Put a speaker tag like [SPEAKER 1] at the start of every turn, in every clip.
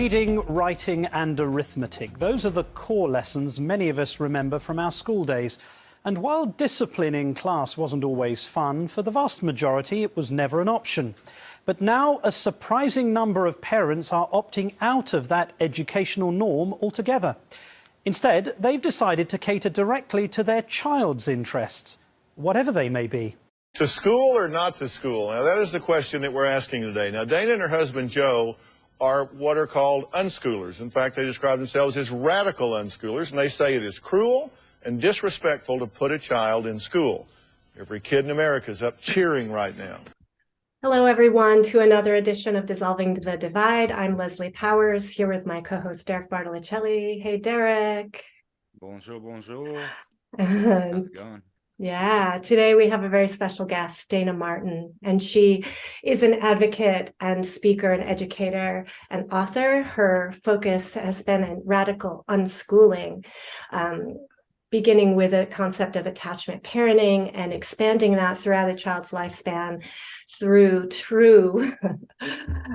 [SPEAKER 1] Reading, writing and arithmetic. Those are the core lessons many of us remember from our school days. And while discipline in class wasn't always fun, for the vast majority it was never an option. But now a surprising number of parents are opting out of that educational norm altogether. Instead, they've decided to cater directly to their child's interests, whatever they may be.
[SPEAKER 2] To school or not to school? Now, that is the question that we're asking today. Now, Dayna and her husband, Joe, are what are called unschoolers. In fact, they describe themselves as radical unschoolers, and they say it is cruel and disrespectful to put a child in school. Every kid in America is up cheering right now.
[SPEAKER 3] Hello, everyone, to another edition of Dissolving the Divide. I'm Leslie Powers, here with my co-host, Derek Bartolicelli. Hey, Derek.
[SPEAKER 4] Bonjour, bonjour.
[SPEAKER 3] And
[SPEAKER 4] How's it going?
[SPEAKER 3] yeah, today we have a very special guest, Dayna Martin, and she is an advocate and speaker and educator and author. Her focus has been in radical unschooling, beginning with a concept of attachment parenting and expanding that throughout a child's lifespan through true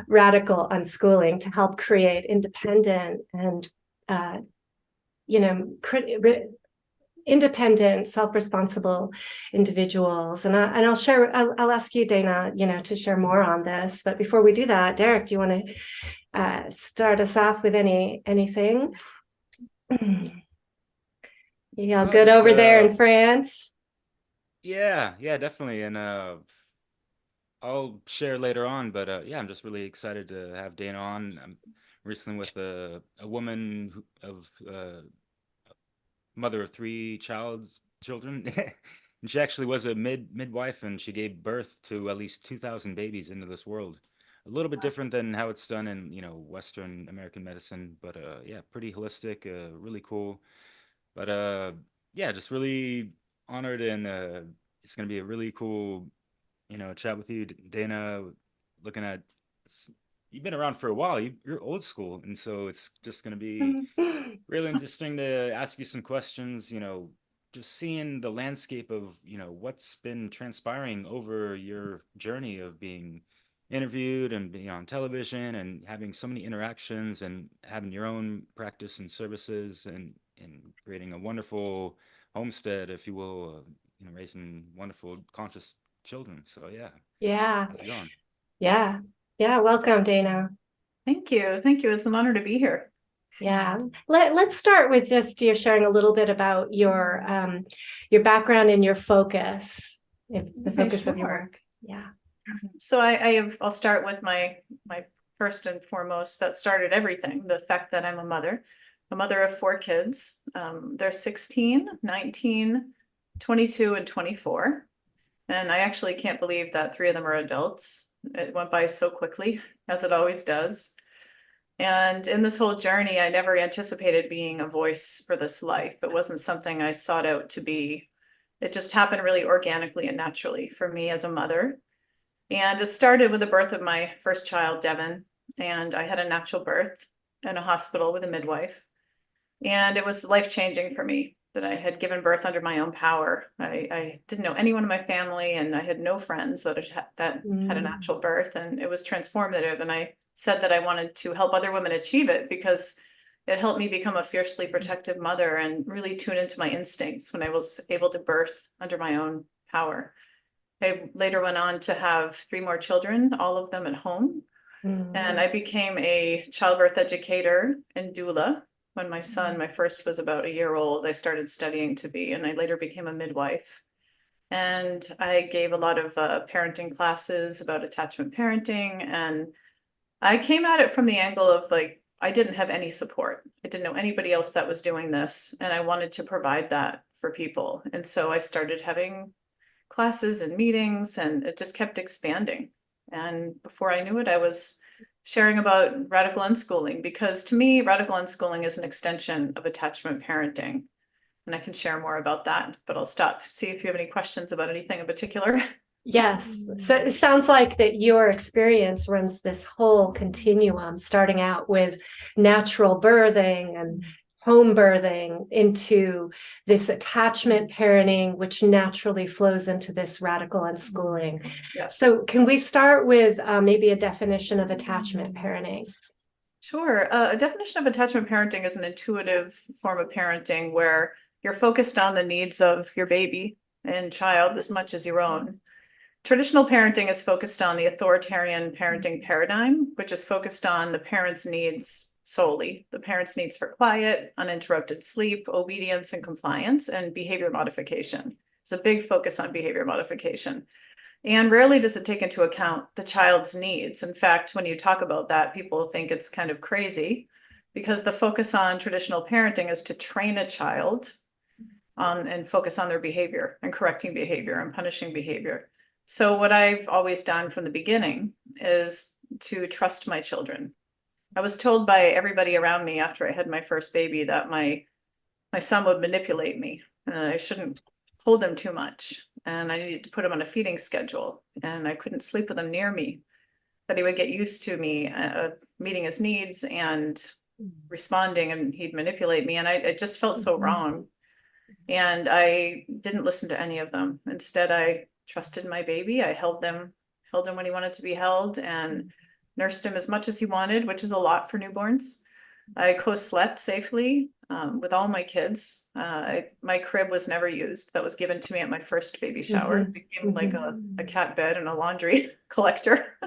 [SPEAKER 3] radical unschooling to help create independent and, independent, self-responsible individuals. And I'll ask you, Dayna, to share more on this. But before we do that, Derek, do you want to start us off with anything? You all good over there in France?
[SPEAKER 4] Yeah, definitely. And I'll share later on, but I'm just really excited to have Dayna on. I'm recently with a woman of mother of 3 children. And she actually was a midwife, and she gave birth to at least 2,000 babies into this world. A little bit different than how it's done in Western American medicine, but pretty holistic, really cool. But just really honored, and it's gonna be a really cool chat with you, Dayna. Looking at, you've been around for a while, you're old school, and so it's just going to be really interesting to ask you some questions, just seeing the landscape of, what's been transpiring over your journey of being interviewed and being on television and having so many interactions and having your own practice and services and creating a wonderful homestead, if you will, raising wonderful, conscious children. So
[SPEAKER 3] Yeah.
[SPEAKER 4] how's it going?
[SPEAKER 3] Yeah. Welcome, Dayna.
[SPEAKER 5] Thank you. It's an honor to be here.
[SPEAKER 3] Yeah. Let's start with just you sharing a little bit about your background and your focus, the focus of your work. Yeah.
[SPEAKER 5] So I'll start with my first and foremost, that started everything. The fact that I'm a mother of 4 kids. They're 16, 19, 22, and 24. And I actually can't believe that 3 of them are adults. It went by so quickly, as it always does. And in this whole journey, I never anticipated being a voice for this life. It wasn't something I sought out to be. It just happened really organically and naturally for me as a mother. And it started with the birth of my first child, Devin. And I had a natural birth in a hospital with a midwife. And it was life-changing for me that I had given birth under my own power. I didn't know anyone in my family, and I had no friends that had a natural birth, and it was transformative. And I said that I wanted to help other women achieve it because it helped me become a fiercely protective mother and really tune into my instincts when I was able to birth under my own power. I later went on to have 3 more children, all of them at home. And I became a childbirth educator and doula. When my son, my first, was about a year old, I started studying to be, and I later became a midwife. And I gave a lot of parenting classes about attachment parenting. And I came at it from the angle of I didn't have any support. I didn't know anybody else that was doing this. And I wanted to provide that for people. And so I started having classes and meetings, and it just kept expanding. And before I knew it, I was sharing about radical unschooling, because to me, radical unschooling is an extension of attachment parenting. And I can share more about that, but I'll stop, see if you have any questions about anything in particular.
[SPEAKER 3] Yes. So it sounds like that your experience runs this whole continuum, starting out with natural birthing and home birthing into this attachment parenting, which naturally flows into this radical unschooling.
[SPEAKER 5] Yes.
[SPEAKER 3] So can we start with maybe a definition of attachment parenting?
[SPEAKER 5] Sure. A definition of attachment parenting is an intuitive form of parenting where you're focused on the needs of your baby and child as much as your own. Traditional parenting is focused on the authoritarian parenting paradigm, which is focused on the parent's needs solely, the parent's needs for quiet, uninterrupted sleep, obedience and compliance, and behavior modification. It's a big focus on behavior modification. And rarely does it take into account the child's needs. In fact, when you talk about that, people think it's kind of crazy because the focus on traditional parenting is to train a child and focus on their behavior and correcting behavior and punishing behavior. So what I've always done from the beginning is to trust my children. I was told by everybody around me after I had my first baby that my son would manipulate me and I shouldn't hold him too much. And I needed to put him on a feeding schedule and I couldn't sleep with him near me, that he would get used to me meeting his needs and responding and he'd manipulate me. And it just felt so wrong. And I didn't listen to any of them. Instead, I trusted my baby. I held him when he wanted to be held and nursed him as much as he wanted, which is a lot for newborns. I co-slept safely with all my kids. My crib was never used. That was given to me at my first baby shower. It became like a cat bed and a laundry collector.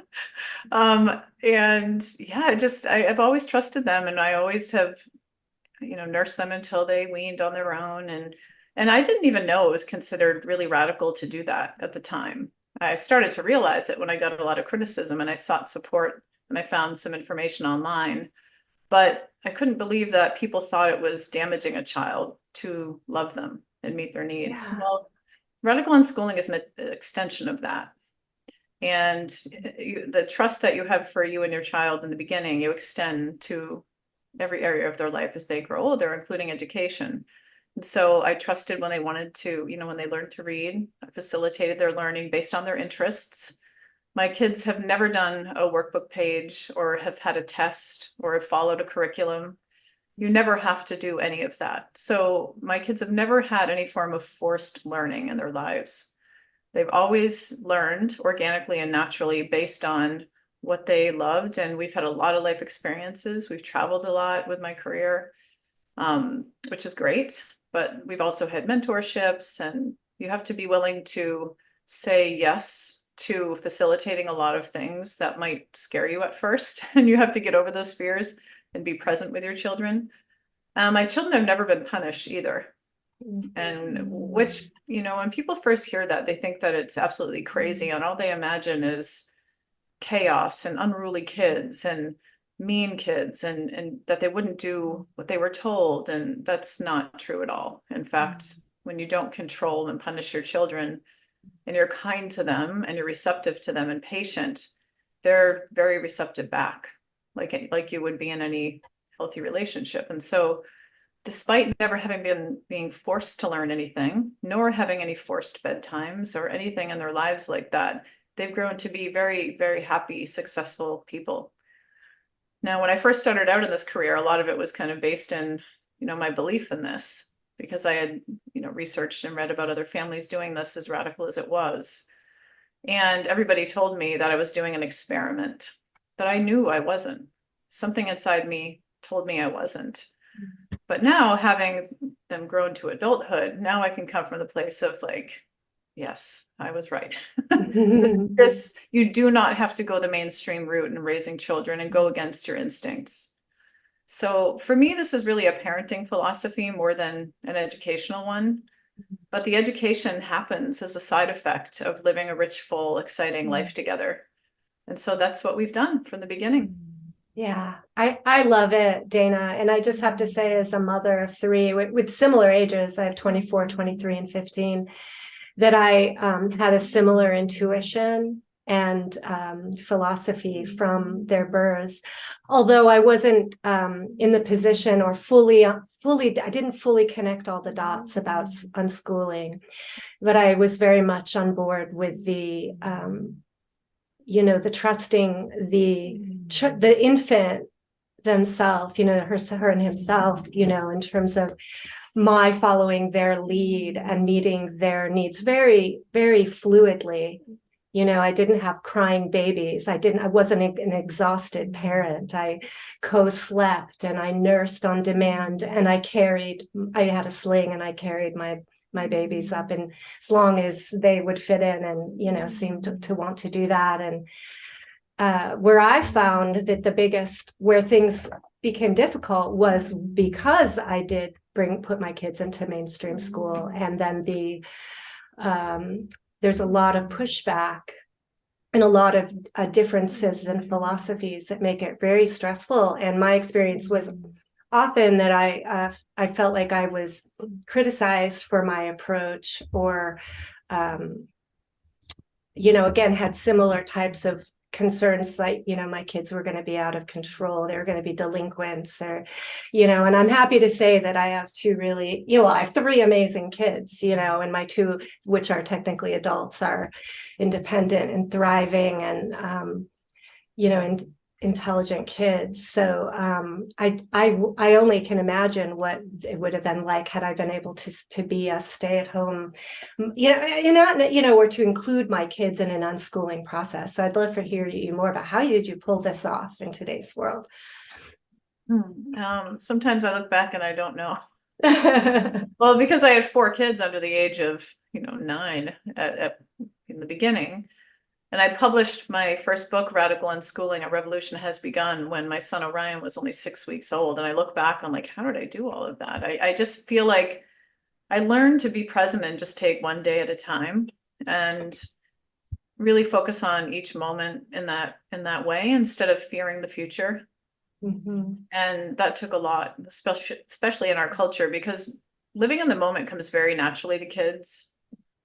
[SPEAKER 5] And yeah, I've always trusted them and I always have, nursed them until they weaned on their own. And I didn't even know it was considered really radical to do that at the time. I started to realize it when I got a lot of criticism and I sought support and I found some information online. But I couldn't believe that people thought it was damaging a child to love them and meet their needs.
[SPEAKER 3] Yeah.
[SPEAKER 5] Well, radical unschooling is an extension of that. And the trust that you have for you and your child in the beginning, you extend to every area of their life as they grow older, including education. And so I trusted when they wanted to, when they learned to read, I facilitated their learning based on their interests. My kids have never done a workbook page or have had a test or have followed a curriculum. You never have to do any of that. So my kids have never had any form of forced learning in their lives. They've always learned organically and naturally based on what they loved. And we've had a lot of life experiences. We've traveled a lot with my career, which is great. But we've also had mentorships, and you have to be willing to say yes to facilitating a lot of things that might scare you at first. And you have to get over those fears and be present with your children. My children have never been punished either. And which, when people first hear that, they think that it's absolutely crazy. And all they imagine is chaos and unruly kids and mean kids and that they wouldn't do what they were told. And that's not true at all. In fact, when you don't control and punish your children and you're kind to them and you're receptive to them and patient, they're very receptive back, like you would be in any healthy relationship. And so despite never having being forced to learn anything, nor having any forced bedtimes or anything in their lives like that, they've grown to be very, very happy, successful people. Now, when I first started out in this career, a lot of it was kind of based in, my belief in this, because I had, researched and read about other families doing this as radical as it was. And everybody told me that I was doing an experiment, but I knew I wasn't. Something inside me told me I wasn't. But now, having them grown to adulthood, now I can come from the place of like, yes, I was right. You do not have to go the mainstream route in raising children and go against your instincts. So for me, this is really a parenting philosophy more than an educational one. But the education happens as a side effect of living a rich, full, exciting life together. And so that's what we've done from the beginning.
[SPEAKER 3] Yeah, I love it, Dayna. And I just have to say, as a mother of three with similar ages, I have 24, 23, and 15, that I had a similar intuition and philosophy from their births. Although I wasn't in the position or I didn't fully connect all the dots about unschooling, but I was very much on board with the trusting the infant themselves, her and himself, in terms of my following their lead and meeting their needs very, very fluidly. I didn't have crying babies. I wasn't an exhausted parent. I co-slept and I nursed on demand, and I had a sling and I carried my babies up, and as long as they would fit in and, seemed to want to do that. And where I found that where things became difficult was because I did put my kids into mainstream school, and then there's a lot of pushback and a lot of differences in philosophies that make it very stressful. And my experience was often that I felt like I was criticized for my approach, or again, had similar types of concerns, like, my kids were going to be out of control, they were going to be delinquents, or, and I'm happy to say that I have two really, I have three amazing kids, and my two, which are technically adults, are independent and thriving, and, and intelligent kids. So I only can imagine what it would have been like had I been able to be a stay-at-home, or to include my kids in an unschooling process. So I'd love to hear you more about how did you pull this off in today's world?
[SPEAKER 5] Sometimes I look back and I don't know. Well, because I had 4 kids under the age of 9 in the beginning. And I published my first book, Radical Unschooling, A Revolution Has Begun, when my son Orion was only 6 weeks old. And I look back on, like, how did I do all of that? I just feel like I learned to be present and just take one day at a time, and really focus on each moment in that way, instead of fearing the future.
[SPEAKER 3] Mm-hmm.
[SPEAKER 5] And that took a lot, especially in our culture, because living in the moment comes very naturally to kids.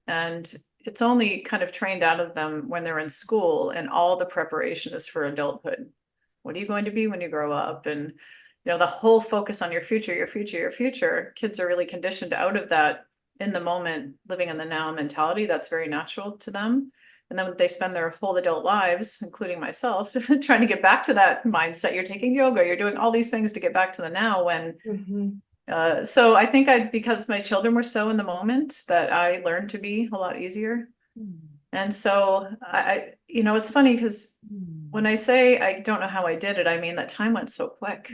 [SPEAKER 5] And it's only kind of trained out of them when they're in school, and all the preparation is for adulthood. What are you going to be when you grow up? And, the whole focus on your future, your future, your future. Kids are really conditioned out of that in the moment, living in the now mentality. That's very natural to them. And then they spend their whole adult lives, including myself, trying to get back to that mindset. You're taking yoga, you're doing all these things to get back to the now, when so I think because my children were so in the moment, that I learned to be a lot easier. And so it's funny, because when I say I don't know how I did it, I mean that time went so quick.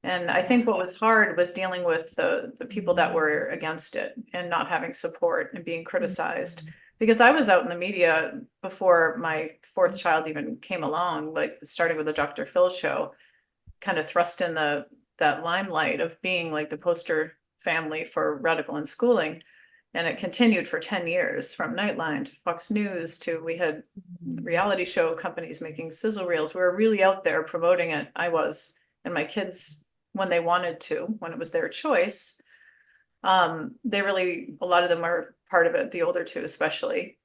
[SPEAKER 5] And I think what was hard was dealing with the people that were against it, and not having support, and being criticized. Because I was out in the media before my 4th child even came along, like starting with the Dr. Phil show, kind of thrust in that limelight of being like the poster family for radical unschooling. And it continued for 10 years, from Nightline to Fox News we had reality show companies making sizzle reels. We were really out there promoting it. I was, and my kids, when they wanted to, when it was their choice, a lot of them are part of it, the older two especially.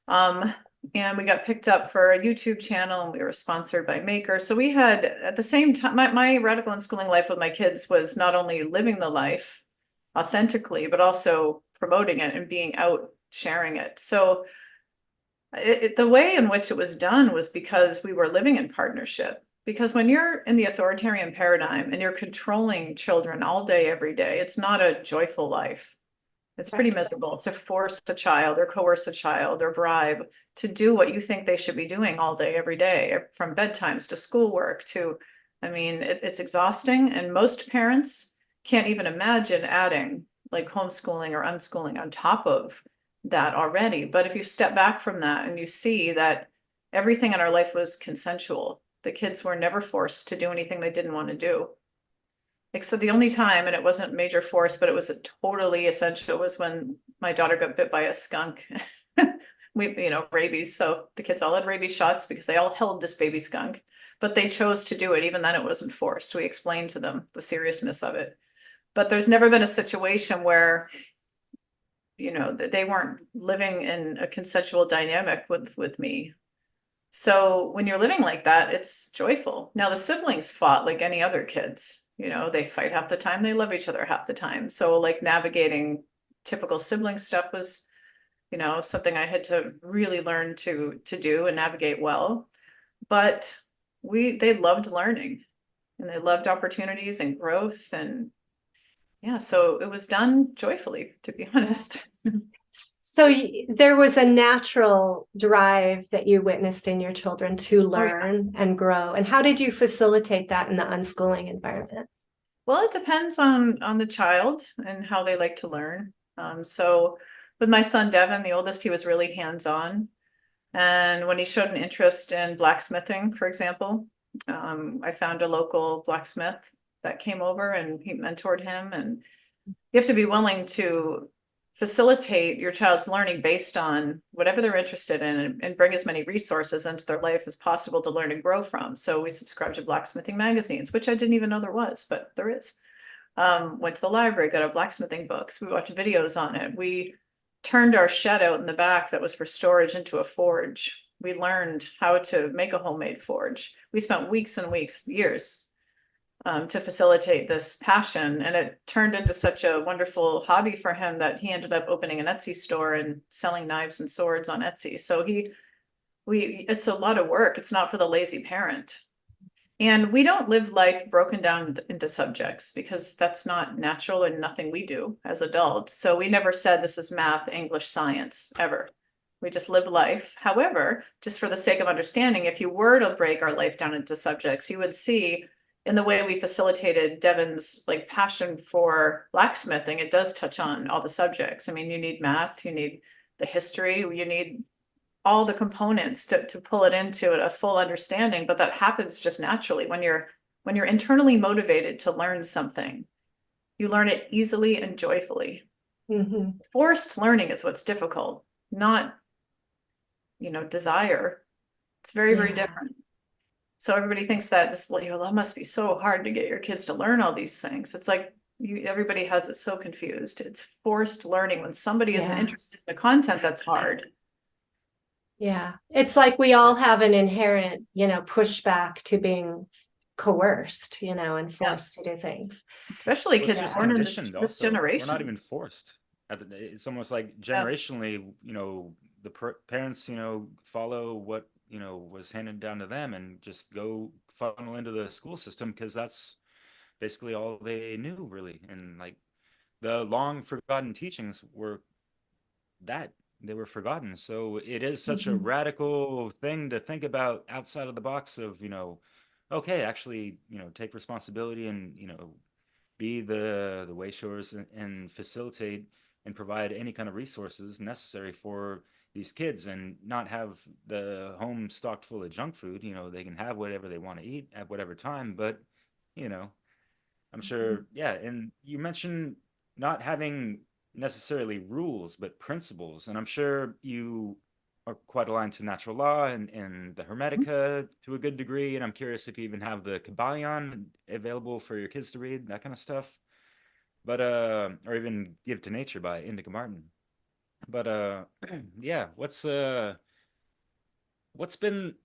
[SPEAKER 5] And we got picked up for a YouTube channel, and we were sponsored by Maker. So we had, at the same time, my radical unschooling life with my kids was not only living the life authentically, but also promoting it and being out sharing it. So the way in which it was done was because we were living in partnership. Because when you're in the authoritarian paradigm and you're controlling children all day, every day, it's not a joyful life. It's pretty miserable to force a child, or coerce a child, or bribe to do what you think they should be doing all day, every day, from bedtimes to schoolwork to, it's exhausting. And most parents can't even imagine adding like homeschooling or unschooling on top of that already. But if you step back from that and you see that everything in our life was consensual, the kids were never forced to do anything they didn't want to do. Except the only time, and it wasn't major force, but it was totally essential, was when my daughter got bit by a skunk. Rabies. So the kids all had rabies shots because they all held this baby skunk, but they chose to do it. Even then, it wasn't forced. We explained to them the seriousness of it. But there's never been a situation where, they weren't living in a consensual dynamic with me. So when you're living like that, it's joyful. Now the siblings fought like any other kids, they fight half the time, they love each other half the time. So like navigating typical sibling stuff was, something I had to really learn to do and navigate well. But they loved learning, and they loved opportunities and growth, and so it was done joyfully, to be honest.
[SPEAKER 3] So there was a natural drive that you witnessed in your children to learn and grow. And how did you facilitate that in the unschooling environment?
[SPEAKER 5] Well, it depends on the child and how they like to learn. So with my son Devin, the oldest, he was really hands-on. And when he showed an interest in blacksmithing, for example, I found a local blacksmith that came over and he mentored him. And you have to be willing to facilitate your child's learning based on whatever they're interested in, and bring as many resources into their life as possible to learn and grow from. So we subscribe to blacksmithing magazines, which I didn't even know there was, but there is. Went to the library, got our blacksmithing books. We watched videos on it. We turned our shed out in the back that was for storage into a forge. We learned how to make a homemade forge. We spent weeks and weeks, years, to facilitate this passion. And it turned into such a wonderful hobby for him that he ended up opening an Etsy store and selling knives and swords on Etsy. So it's a lot of work. It's not for the lazy parent. And we don't live life broken down into subjects, because that's not natural and nothing we do as adults. So we never said this is math, English, science, ever. We just live life. However, just for the sake of understanding, if you were to break our life down into subjects, you would see in the way we facilitated Devin's like passion for blacksmithing, it does touch on all the subjects. I mean, you need math, you need the history, you need all the components to pull it into a full understanding, but that happens just naturally when you're internally motivated to learn something. You learn it easily and joyfully.
[SPEAKER 3] Mm-hmm.
[SPEAKER 5] Forced learning is what's difficult, not, desire. It's very, very different. So everybody thinks that that must be so hard to get your kids to learn all these things. It's like everybody has it so confused. It's forced learning. When somebody isn't interested in the content, that's hard.
[SPEAKER 3] Yeah, it's like we all have an inherent, pushback to being coerced, and forced to do things.
[SPEAKER 5] Especially
[SPEAKER 4] Well,
[SPEAKER 5] kids born in this generation.
[SPEAKER 4] We're not even forced. It's almost like generationally, the parents, follow what, was handed down to them and just go funnel into the school system because that's basically all they knew, really. And like the long forgotten teachings were that they were forgotten. So it is such a radical thing to think about outside of the box of, okay, actually, take responsibility and, be the way showers and facilitate and provide any kind of resources necessary for these kids and not have the home stocked full of junk food. They can have whatever they want to eat at whatever time, but I'm sure, yeah. And you mentioned not having necessarily rules, but principles. And I'm sure you are quite aligned to natural law and the Hermetica to a good degree. And I'm curious if you even have the Kabbalion available for your kids to read, that kind of stuff. But or even Give to Nature by Dayna Martin. But yeah, what's been,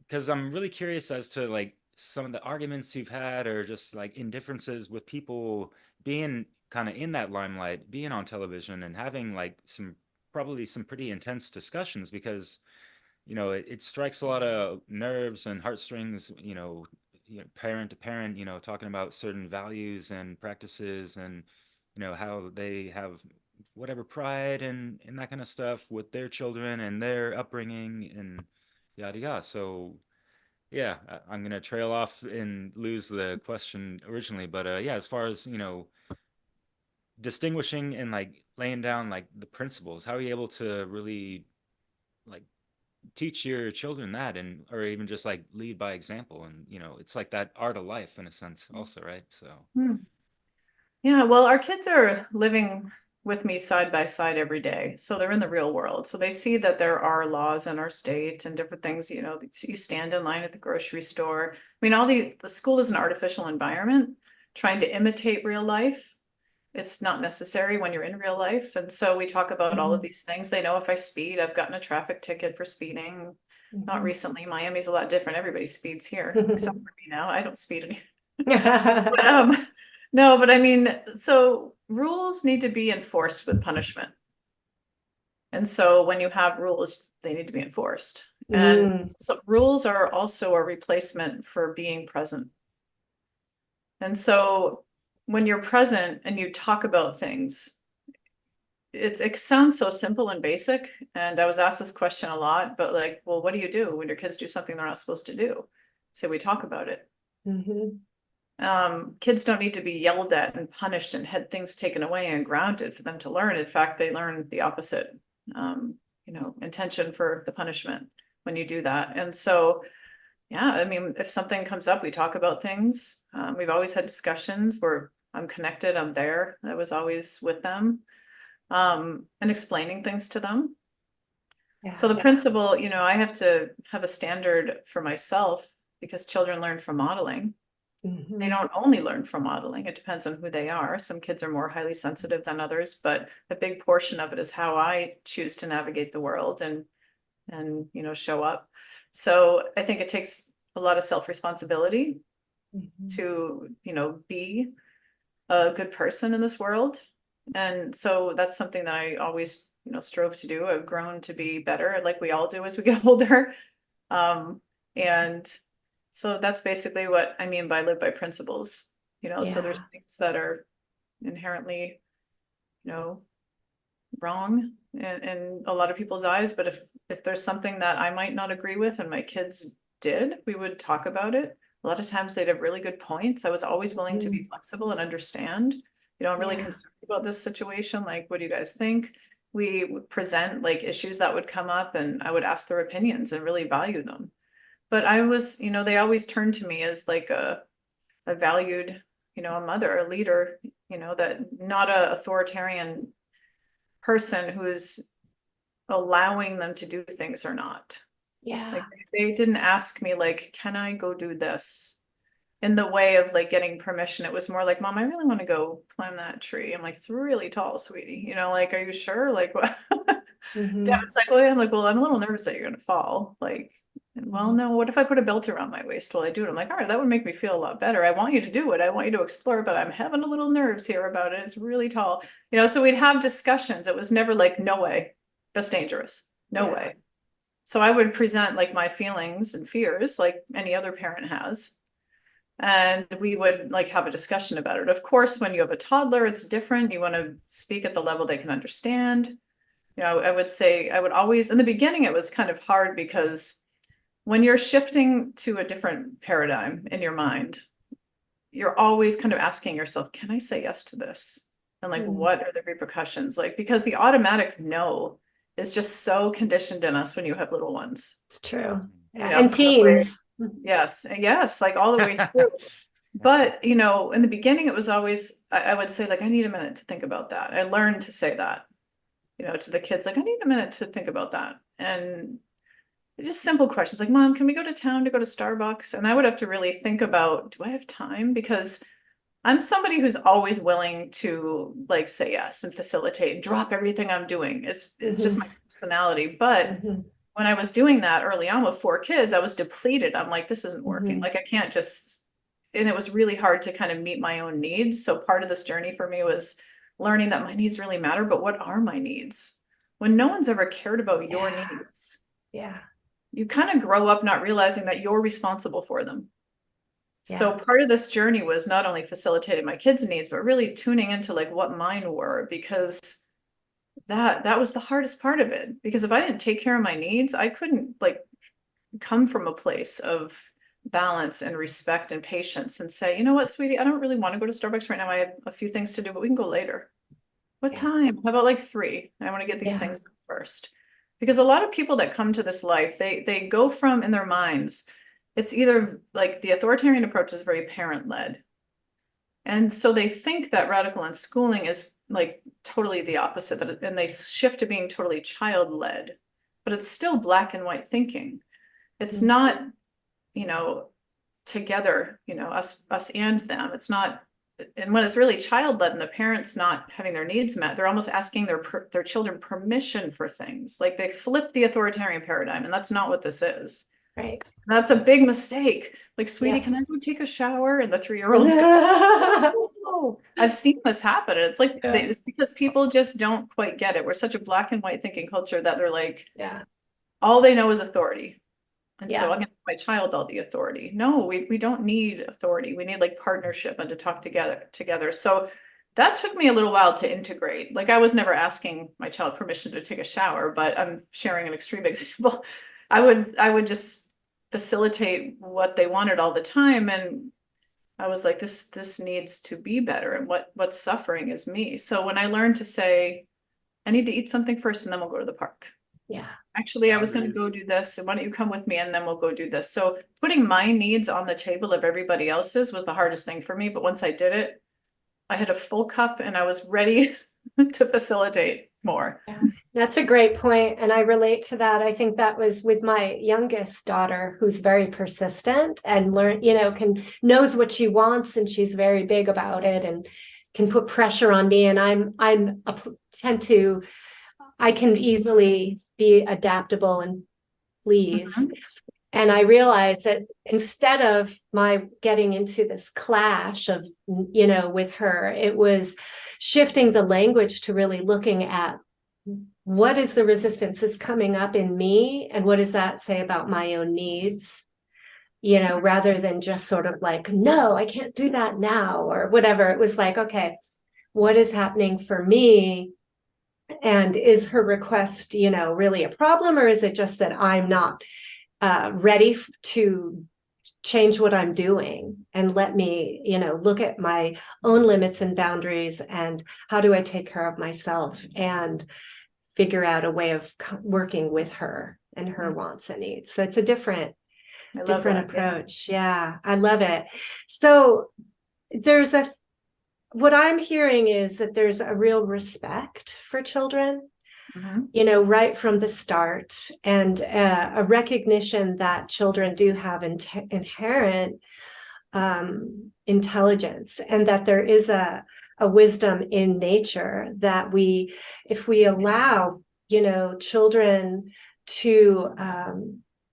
[SPEAKER 4] because I'm really curious as to like some of the arguments you've had or just like indifferences with people being kind of in that limelight, being on television and having like probably some pretty intense discussions because it strikes a lot of nerves and heartstrings, parent to parent, talking about certain values and practices and how they have whatever pride and that kind of stuff with their children and their upbringing and yada yada. So yeah, I'm gonna trail off and lose the question originally, but yeah, as far as distinguishing and like laying down like the principles, how are you able to really like teach your children that, and or even just like lead by example? And it's like that art of life in a sense also, right? So
[SPEAKER 5] Yeah, well, our kids are living with me side by side every day. So they're in the real world. So they see that there are laws in our state and different things, you stand in line at the grocery store. I mean, the school is an artificial environment trying to imitate real life. It's not necessary when you're in real life. And so we talk about all of these things. They know if I speed, I've gotten a traffic ticket for speeding. Not recently. Miami's a lot different. Everybody speeds here, except for me now. I don't speed anymore. But, no, but I mean, so rules need to be enforced with punishment. And so when you have rules, they need to be enforced. And so rules are also a replacement for being present. And so when you're present and you talk about things, it sounds so simple and basic. And I was asked this question a lot, but like, well, what do you do when your kids do something they're not supposed to do? So we talk about it. Kids don't need to be yelled at and punished and had things taken away and grounded for them to learn. In fact, they learn the opposite, intention for the punishment when you do that. And so, yeah, I mean, if something comes up, we talk about things. We've always had discussions where I'm connected, I'm there. I was always with them, and explaining things to them. So the principle, I have to have a standard for myself because children learn from modeling. They don't only learn from modeling. It depends on who they are. Some kids are more highly sensitive than others, but a big portion of it is how I choose to navigate the world and show up. So I think it takes a lot of self-responsibility to, be a good person in this world. And so that's something that I always, strove to do. I've grown to be better, like we all do as we get older. And so that's basically what I mean by live by principles, so there's things that are inherently, wrong in a lot of people's eyes. But if there's something that I might not agree with and my kids did, we would talk about it. A lot of times they'd have really good points. I was always willing to be flexible and understand, I'm really concerned about this situation. Like, what do you guys think? We would present like issues that would come up and I would ask their opinions and really value them. But I was, they always turned to me as like a valued, a mother, a leader, that not a authoritarian person who's allowing them to do things or not. Like they didn't ask me like, can I go do this? In the way of like getting permission. It was more like, Mom, I really want to go climb that tree. I'm like, it's really tall, sweetie. Like, are you sure? Like, what? Dad's like, well, yeah. I'm like, well, I'm a little nervous that you're gonna fall. Like, well, no, what if I put a belt around my waist while I do it? I'm like, all right, that would make me feel a lot better. I want you to do it. I want you to explore, but I'm having a little nerves here about it. It's really tall. So we'd have discussions. It was never like, no way, that's dangerous. No way. So I would present like my feelings and fears like any other parent has. And we would like have a discussion about it. Of course, when you have a toddler, it's different. You want to speak at the level they can understand. I would say I would always, in the beginning, it was kind of hard because when you're shifting to a different paradigm in your mind, you're always kind of asking yourself, can I say yes to this? And like, what are the repercussions? Like, because the automatic no is just so conditioned in us when you have little ones.
[SPEAKER 3] It's true. And teens.
[SPEAKER 5] Yes, like all the way through. But, in the beginning, it was always, I would say like, I need a minute to think about that. I learned to say that, to the kids, like, I need a minute to think about that. And just simple questions like, Mom, can we go to town to go to Starbucks? And I would have to really think about, do I have time? Because I'm somebody who's always willing to like say yes and facilitate, drop everything I'm doing. It's just my personality. But when I was doing that early on with 4 kids, I was depleted. I'm like, this isn't working. Like, I can't just, and it was really hard to kind of meet my own needs. So part of this journey for me was learning that my needs really matter, but what are my needs? When no one's ever cared about your needs. You kind of grow up not realizing that you're responsible for them. So part of this journey was not only facilitating my kids' needs, but really tuning into like what mine were, because that was the hardest part of it. Because if I didn't take care of my needs, I couldn't like come from a place of balance and respect and patience and say, you know what, sweetie, I don't really want to go to Starbucks right now. I have a few things to do, but we can go later. What time? How about like 3? I want to get these things done first. Because a lot of people that come to this life, they go from in their minds, it's either like the authoritarian approach is very parent-led. And so they think that radical unschooling is like totally the opposite, and they shift to being totally child-led, but it's still black and white thinking. It's not, together, us and them. It's not, and when it's really child-led and the parents not having their needs met, they're almost asking their children permission for things. Like they flip the authoritarian paradigm, and that's not what this is.
[SPEAKER 3] Right.
[SPEAKER 5] That's a big mistake. Like, sweetie, can I go take a shower? And the 3-year-olds go, oh, I've seen this happen. And it's like, it's because people just don't quite get it. We're such a black and white thinking culture that they're like, all they know is authority. And so I'm going to give my child all the authority. No, we don't need authority. We need like partnership and to talk together. So that took me a little while to integrate. Like, I was never asking my child permission to take a shower, but I'm sharing an extreme example. I would just facilitate what they wanted all the time. And I was like, this needs to be better. And what's suffering is me. So when I learned to say, I need to eat something first and then we'll go to the park.
[SPEAKER 3] Yeah.
[SPEAKER 5] Actually, I was going to go do this. And why don't you come with me and then we'll go do this? So putting my needs on the table of everybody else's was the hardest thing for me. But once I did it, I had a full cup and I was ready to facilitate more.
[SPEAKER 3] Yeah, that's a great point. And I relate to that. I think that was with my youngest daughter, who's very persistent and knows what she wants, and she's very big about it and can put pressure on me. And I can easily be adaptable and please.
[SPEAKER 5] Mhm.
[SPEAKER 3] And I realized that instead of my getting into this clash of, with her, it was shifting the language to really looking at what is the resistance that's coming up in me and what does that say about my own needs, rather than just sort of like, no, I can't do that now or whatever. It was like, okay, what is happening for me? And is her request, really a problem, or is it just that I'm not ready to change what I'm doing, and let me, look at my own limits and boundaries and how do I take care of myself and figure out a way of working with her and her wants and needs. So it's a different approach. Yeah, I love it. So what I'm hearing is that there's a real respect for children, right from the start, and a recognition that children do have inherent intelligence, and that there is a wisdom in nature that if we allow, children to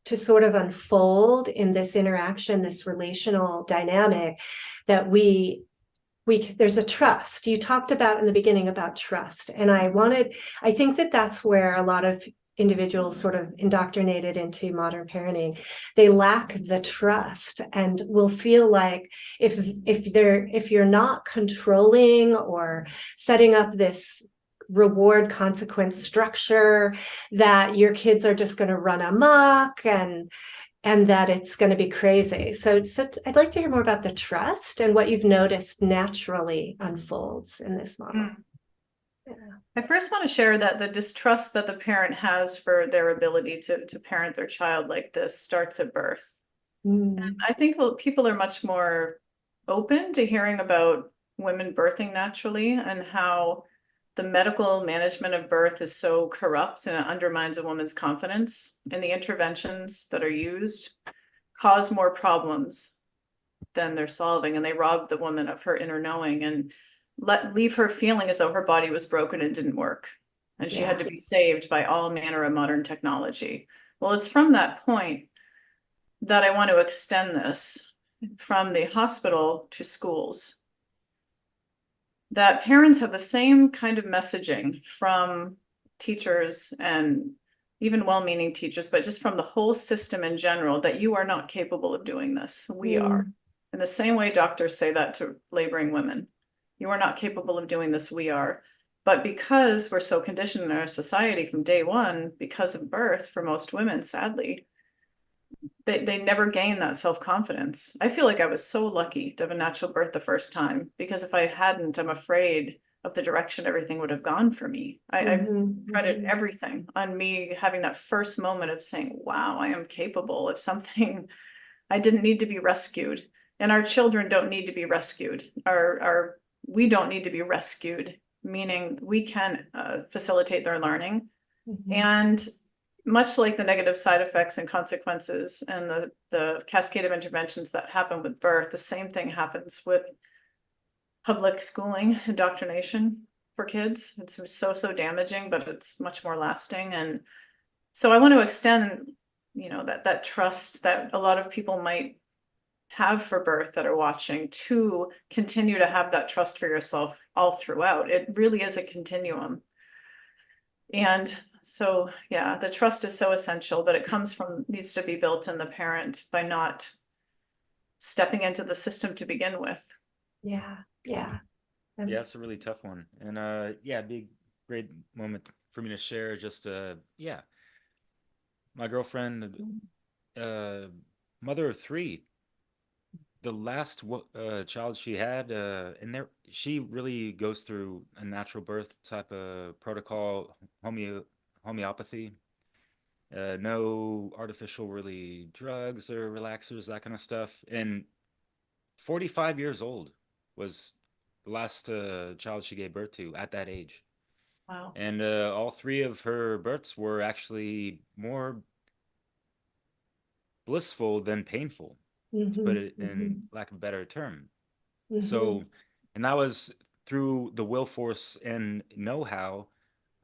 [SPEAKER 3] sort of unfold in this interaction, this relational dynamic, that there's a trust. You talked about in the beginning about trust. And I think that's where a lot of individuals sort of indoctrinated into modern parenting, they lack the trust and will feel like if you're not controlling or setting up this reward consequence structure, that your kids are just going to run amok and that it's going to be crazy. So I'd like to hear more about the trust and what you've noticed naturally unfolds in this model.
[SPEAKER 5] Yeah. I first want to share that the distrust that the parent has for their ability to parent their child like this starts at birth. And I think people are much more open to hearing about women birthing naturally and how the medical management of birth is so corrupt and it undermines a woman's confidence, and the interventions that are used cause more problems than they're solving, and they rob the woman of her inner knowing and leave her feeling as though her body was broken and didn't work, and she had to be saved by all manner of modern technology. Well, it's from that point that I want to extend this from the hospital to schools, that parents have the same kind of messaging from teachers and even well-meaning teachers, but just from the whole system in general, that you are not capable of doing this. We are. In the same way doctors say that to laboring women. You are not capable of doing this. We are. But because we're so conditioned in our society from day one, because of birth, for most women, sadly, they never gain that self-confidence. I feel like I was so lucky to have a natural birth the first time, because if I hadn't, I'm afraid of the direction everything would have gone for me. I credit everything on me having that first moment of saying, wow, I am capable of something. I didn't need to be rescued, and our children don't need to be rescued. We don't need to be rescued, meaning we can facilitate their learning. And much like the negative side effects and consequences and the cascade of interventions that happen with birth, the same thing happens with public schooling, indoctrination for kids. It's so damaging, but it's much more lasting. And so I want to extend, that trust that a lot of people might have for birth that are watching, to continue to have that trust for yourself all throughout. It really is a continuum. And so, yeah, the trust is so essential, but it needs to be built in the parent by not stepping into the system to begin with.
[SPEAKER 3] Yeah.
[SPEAKER 4] Yeah, it's a really tough one. And yeah, it'd be a great moment for me to share just yeah, my girlfriend, uh mother of three, the last child she had, and there she really goes through a natural birth type of protocol, homeopathy. No artificial really drugs or relaxers, that kind of stuff. And 45 years old was the last child she gave birth to at that age.
[SPEAKER 5] Wow.
[SPEAKER 4] And all three of her births were actually more blissful than painful, to put
[SPEAKER 3] Mhm.
[SPEAKER 4] it in
[SPEAKER 3] Mhm.
[SPEAKER 4] lack of a better term. So,
[SPEAKER 3] Mhm.
[SPEAKER 4] and that was through the will force and know-how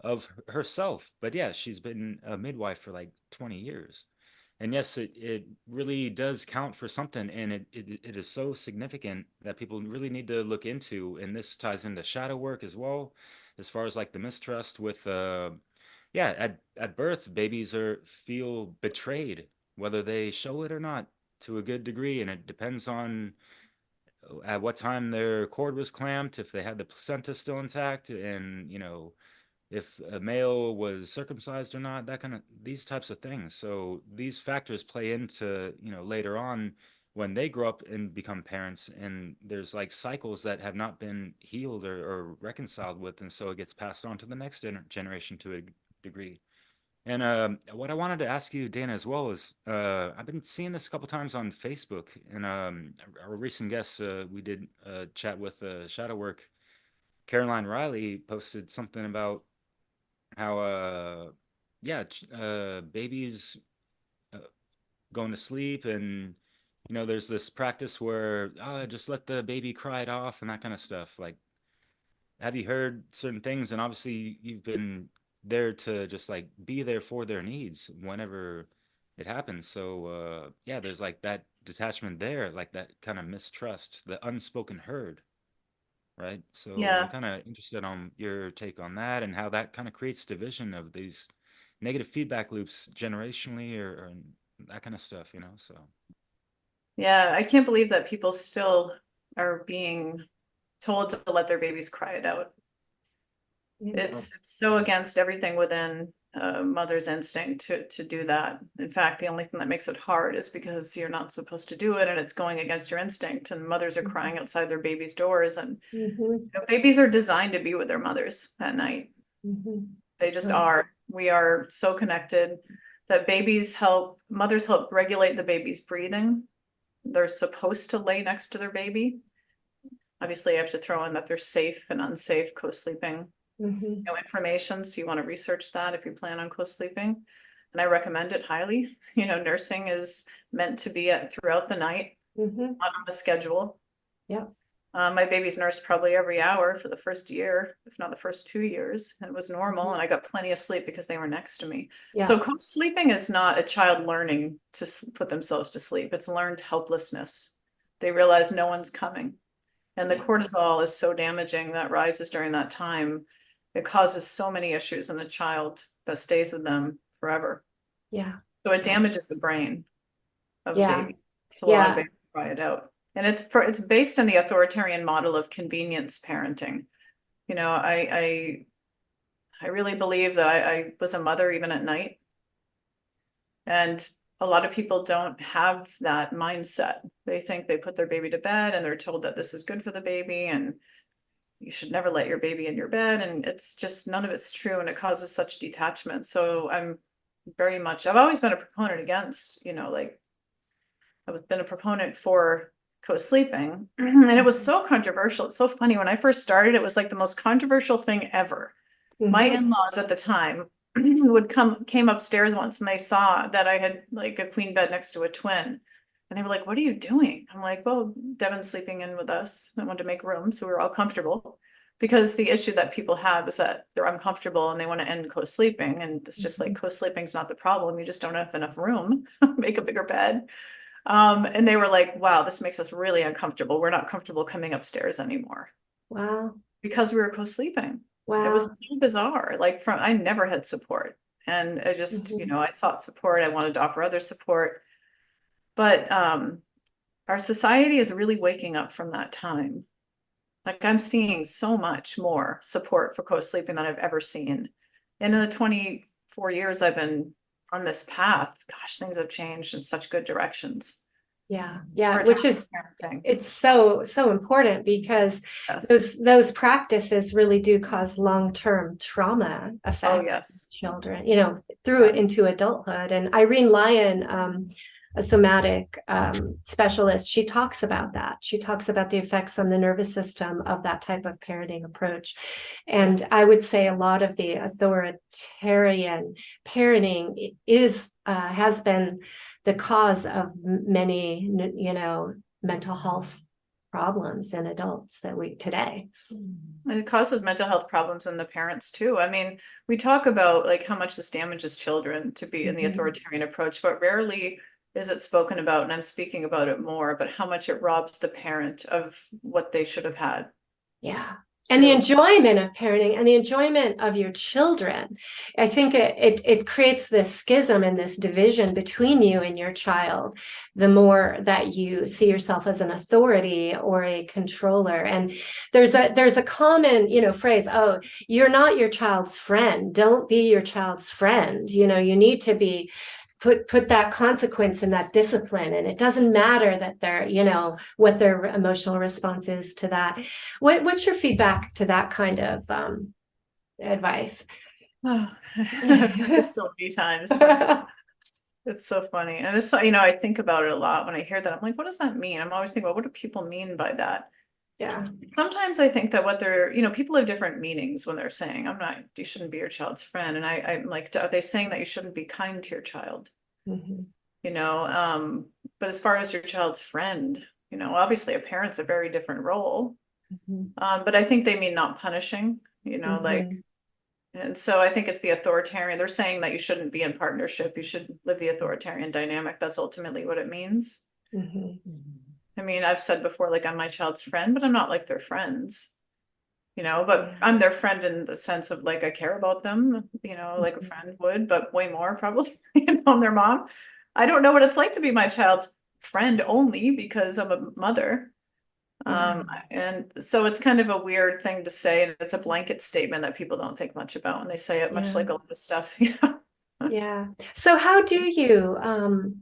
[SPEAKER 4] of herself. But yeah, she's been a midwife for like 20 years. And yes, it really does count for something. And it is so significant that people really need to look into. And this ties into shadow work as well, as far as like the mistrust with, yeah, at birth, babies feel betrayed, whether they show it or not to a good degree. And it depends on at what time their cord was clamped, if they had the placenta still intact, and if a male was circumcised or not, that kind of these types of things. So these factors play into, later on when they grow up and become parents, and there's like cycles that have not been healed or reconciled with, and so it gets passed on to the next generation to a degree. And what I wanted to ask you, Dana, as well is I've been seeing this a couple times on Facebook, and our recent guest we did chat with Shadow Work. Caroline Riley posted something about how yeah, babies uh, going to sleep, and there's this practice where just let the baby cry it off and that kind of stuff. Like, have you heard certain things? And obviously you've been there to just like be there for their needs whenever it happens. So yeah, there's like that detachment there, like that kind of mistrust, the unspoken herd, right? So I'm
[SPEAKER 5] Yeah.
[SPEAKER 4] kind of interested on your take on that and how that kind of creates division of these negative feedback loops generationally, or that kind of stuff, so.
[SPEAKER 5] Yeah. I can't believe that people still are being told to let their babies cry it out.
[SPEAKER 3] Yeah.
[SPEAKER 5] It's so against everything within a mother's instinct to do that. In fact, the only thing that makes it hard is because you're not supposed to do it, and it's going against your instinct, and mothers are crying outside their babies' doors. And
[SPEAKER 3] Mhm.
[SPEAKER 5] babies are designed to be with their mothers at night.
[SPEAKER 3] Mhm.
[SPEAKER 5] They just
[SPEAKER 3] Right.
[SPEAKER 5] are. We are so connected that mothers help regulate the baby's breathing. They're supposed to lay next to their baby. Obviously, I have to throw in that they're safe and unsafe co-sleeping.
[SPEAKER 3] Mhm.
[SPEAKER 5] No information, so you want to research that if you plan on co-sleeping. And I recommend it highly. Nursing is meant to be throughout the night,
[SPEAKER 3] Mhm.
[SPEAKER 5] not on a schedule.
[SPEAKER 3] Yeah.
[SPEAKER 5] My baby's nursed probably every hour for the first year, if not the first 2 years, and it was normal. And I got plenty of sleep because they were next to me. So
[SPEAKER 3] Yeah.
[SPEAKER 5] co-sleeping is not a child learning to put themselves to sleep. It's learned helplessness. They realize no one's coming. And the cortisol is so damaging that rises during that time. It causes so many issues in the child that stays with them forever.
[SPEAKER 3] Yeah.
[SPEAKER 5] So it
[SPEAKER 3] Yeah.
[SPEAKER 5] damages the brain of the
[SPEAKER 3] Yeah.
[SPEAKER 5] baby to allow the
[SPEAKER 3] Yeah.
[SPEAKER 5] baby to cry it out. And it's based on the authoritarian model of convenience parenting. I really believe that I was a mother even at night. And a lot of people don't have that mindset. They think they put their baby to bed and they're told that this is good for the baby and you should never let your baby in your bed. And it's just none of it's true, and it causes such detachment. So I've always been a proponent against, like I've been a proponent for co-sleeping. And it was so controversial. It's so funny. When I first started, it was like the most controversial thing ever. My
[SPEAKER 3] Mhm.
[SPEAKER 5] in-laws at the time came upstairs once, and they saw that I had like a queen bed next to a twin. And they were like, "What are you doing?" I'm like, "Well, Devin's sleeping in with us. I wanted to make room so we were all comfortable." Because the issue that people have is that they're uncomfortable and they want to end co-sleeping. And it's just like co-sleeping is not the problem. You just don't have enough room. Make a bigger bed. And they were like, "Wow, this makes us really uncomfortable. We're not comfortable coming upstairs anymore,"
[SPEAKER 3] Wow.
[SPEAKER 5] because we were co-sleeping. It was
[SPEAKER 3] Wow.
[SPEAKER 5] so bizarre. Like I never had support. And I just,
[SPEAKER 3] Mhm.
[SPEAKER 5] I sought support. I wanted to offer other support. But our society is really waking up from that time. Like I'm seeing so much more support for co-sleeping than I've ever seen. And in the 24 years I've been on this path, gosh, things have changed in such good directions.
[SPEAKER 3] Yeah,
[SPEAKER 5] For
[SPEAKER 3] which is,
[SPEAKER 5] parenting.
[SPEAKER 3] it's so important, because
[SPEAKER 5] Yes.
[SPEAKER 3] those practices really do cause long-term trauma effects.
[SPEAKER 5] Oh, yes.
[SPEAKER 3] Children, you know, through into adulthood. And Irene Lyon, a somatic specialist, she talks about that. She talks about the effects on the nervous system of that type of parenting approach. And I would say a lot of the authoritarian parenting is has been the cause of many, you know, mental health problems in adults that we today.
[SPEAKER 5] And it causes mental health problems in the parents too. I mean, we talk about like how much this damages children to be in the authoritarian approach, but rarely is it spoken about, and I'm speaking about it more, but how much it robs the parent of what they should have had.
[SPEAKER 3] Yeah. And the enjoyment of parenting and the enjoyment of your children. I think it creates this schism and this division between you and your child, the more that you see yourself as an authority or a controller. And there's a common, you know, phrase, oh, you're not your child's friend. Don't be your child's friend. You know, you need to be put that consequence and that discipline, and it doesn't matter that they're, you know, what their emotional response is to that. What's your feedback to that kind of advice?
[SPEAKER 5] Oh, so many times. It's so funny. And it's, you know, I think about it a lot when I hear that. I'm like, what does that mean? I'm always thinking about, what do people mean by that?
[SPEAKER 3] Yeah.
[SPEAKER 5] Sometimes I think that what they're, you know, people have different meanings when they're saying, you shouldn't be your child's friend. And I'm like, are they saying that you shouldn't be kind to your child?
[SPEAKER 3] Mm-hmm.
[SPEAKER 5] You know, but as far as your child's friend, you know, obviously a parent's a very different role.
[SPEAKER 3] Mm-hmm.
[SPEAKER 5] But I think they mean not punishing, you know, like, and so I think it's the authoritarian. They're saying that you shouldn't be in partnership. You should live the authoritarian dynamic. That's ultimately what it means. I mean, I've said before, like, I'm my child's friend, but I'm not like their friends, you know, but I'm their friend in the sense of like, I care about them, you know, like a friend would, but way more probably, you know, I'm their mom. I don't know what it's like to be my child's friend only because I'm a mother. And so it's kind of a weird thing to say, and it's a blanket statement that people don't think much about when they say it, much like a lot of stuff, you know.
[SPEAKER 3] Yeah. So how do you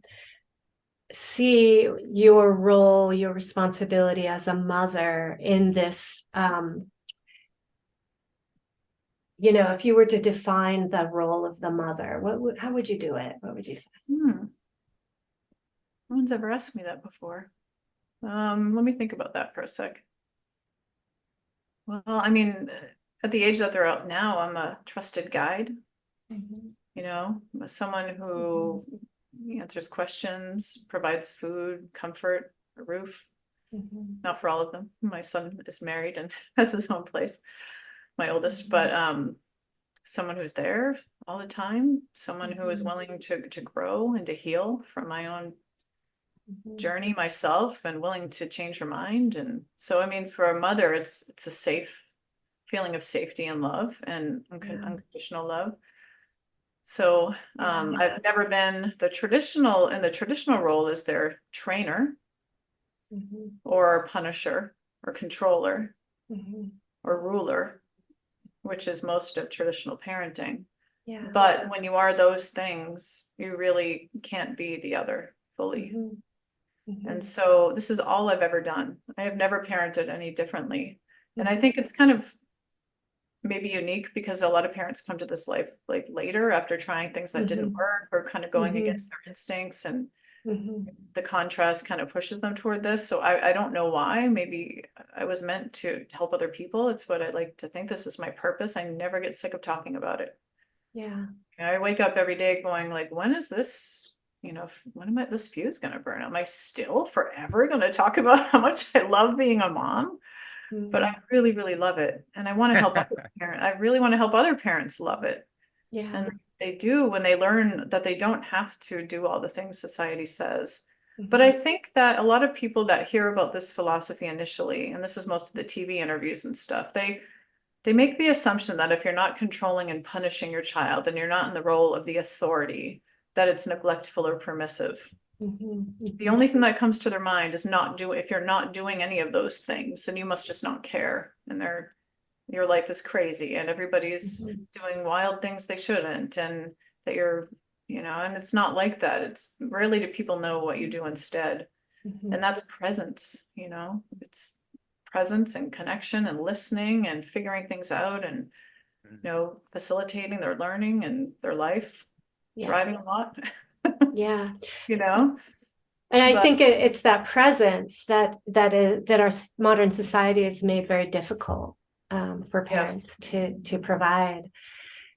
[SPEAKER 3] see your role, your responsibility as a mother in this, you know, if you were to define the role of the mother, how would you do it? What would you say?
[SPEAKER 5] No one's ever asked me that before. Let me think about that for a sec. Well, I mean, at the age that they're out now, I'm a trusted guide. You know, someone who answers questions, provides food, comfort, a roof. Not for all of them. My son is married and has his own place, my oldest, but someone who's there all the time, someone who is willing to grow and to heal from my own journey myself and willing to change her mind. And so, I mean, for a mother, it's a safe feeling of safety and love and unconditional love. So I've never been in the traditional role as their trainer or punisher or controller or ruler, which is most of traditional parenting. But when you are those things, you really can't be the other fully. And so this is all I've ever done. I have never parented any differently. And I think it's kind of maybe unique because a lot of parents come to this life like later after trying things that didn't work or kind of going against their instincts, and the contrast kind of pushes them toward this. So I don't know why. Maybe I was meant to help other people. It's what I like to think. This is my purpose. I never get sick of talking about it.
[SPEAKER 3] Yeah.
[SPEAKER 5] I wake up every day going like, when is this, you know, when am I, this fuse going to burn? Am I still forever going to talk about how much I love being a mom? But I really, really love it. And I want to help other parents. I really want to help other parents love it.
[SPEAKER 3] Yeah.
[SPEAKER 5] And they do when they learn that they don't have to do all the things society says. But I think that a lot of people that hear about this philosophy initially, and this is most of the TV interviews and stuff, they make the assumption that if you're not controlling and punishing your child, then you're not in the role of the authority, that it's neglectful or permissive. The only thing that comes to their mind is if you're not doing any of those things, then you must just not care. And your life is crazy and everybody's doing wild things they shouldn't. And that and it's not like that. It's rarely do people know what you do instead. And that's presence, it's presence and connection and listening and figuring things out and, facilitating their learning and their life, driving a lot.
[SPEAKER 3] Yeah.
[SPEAKER 5] And
[SPEAKER 3] I think it's that presence that our modern society has made very difficult for parents to provide.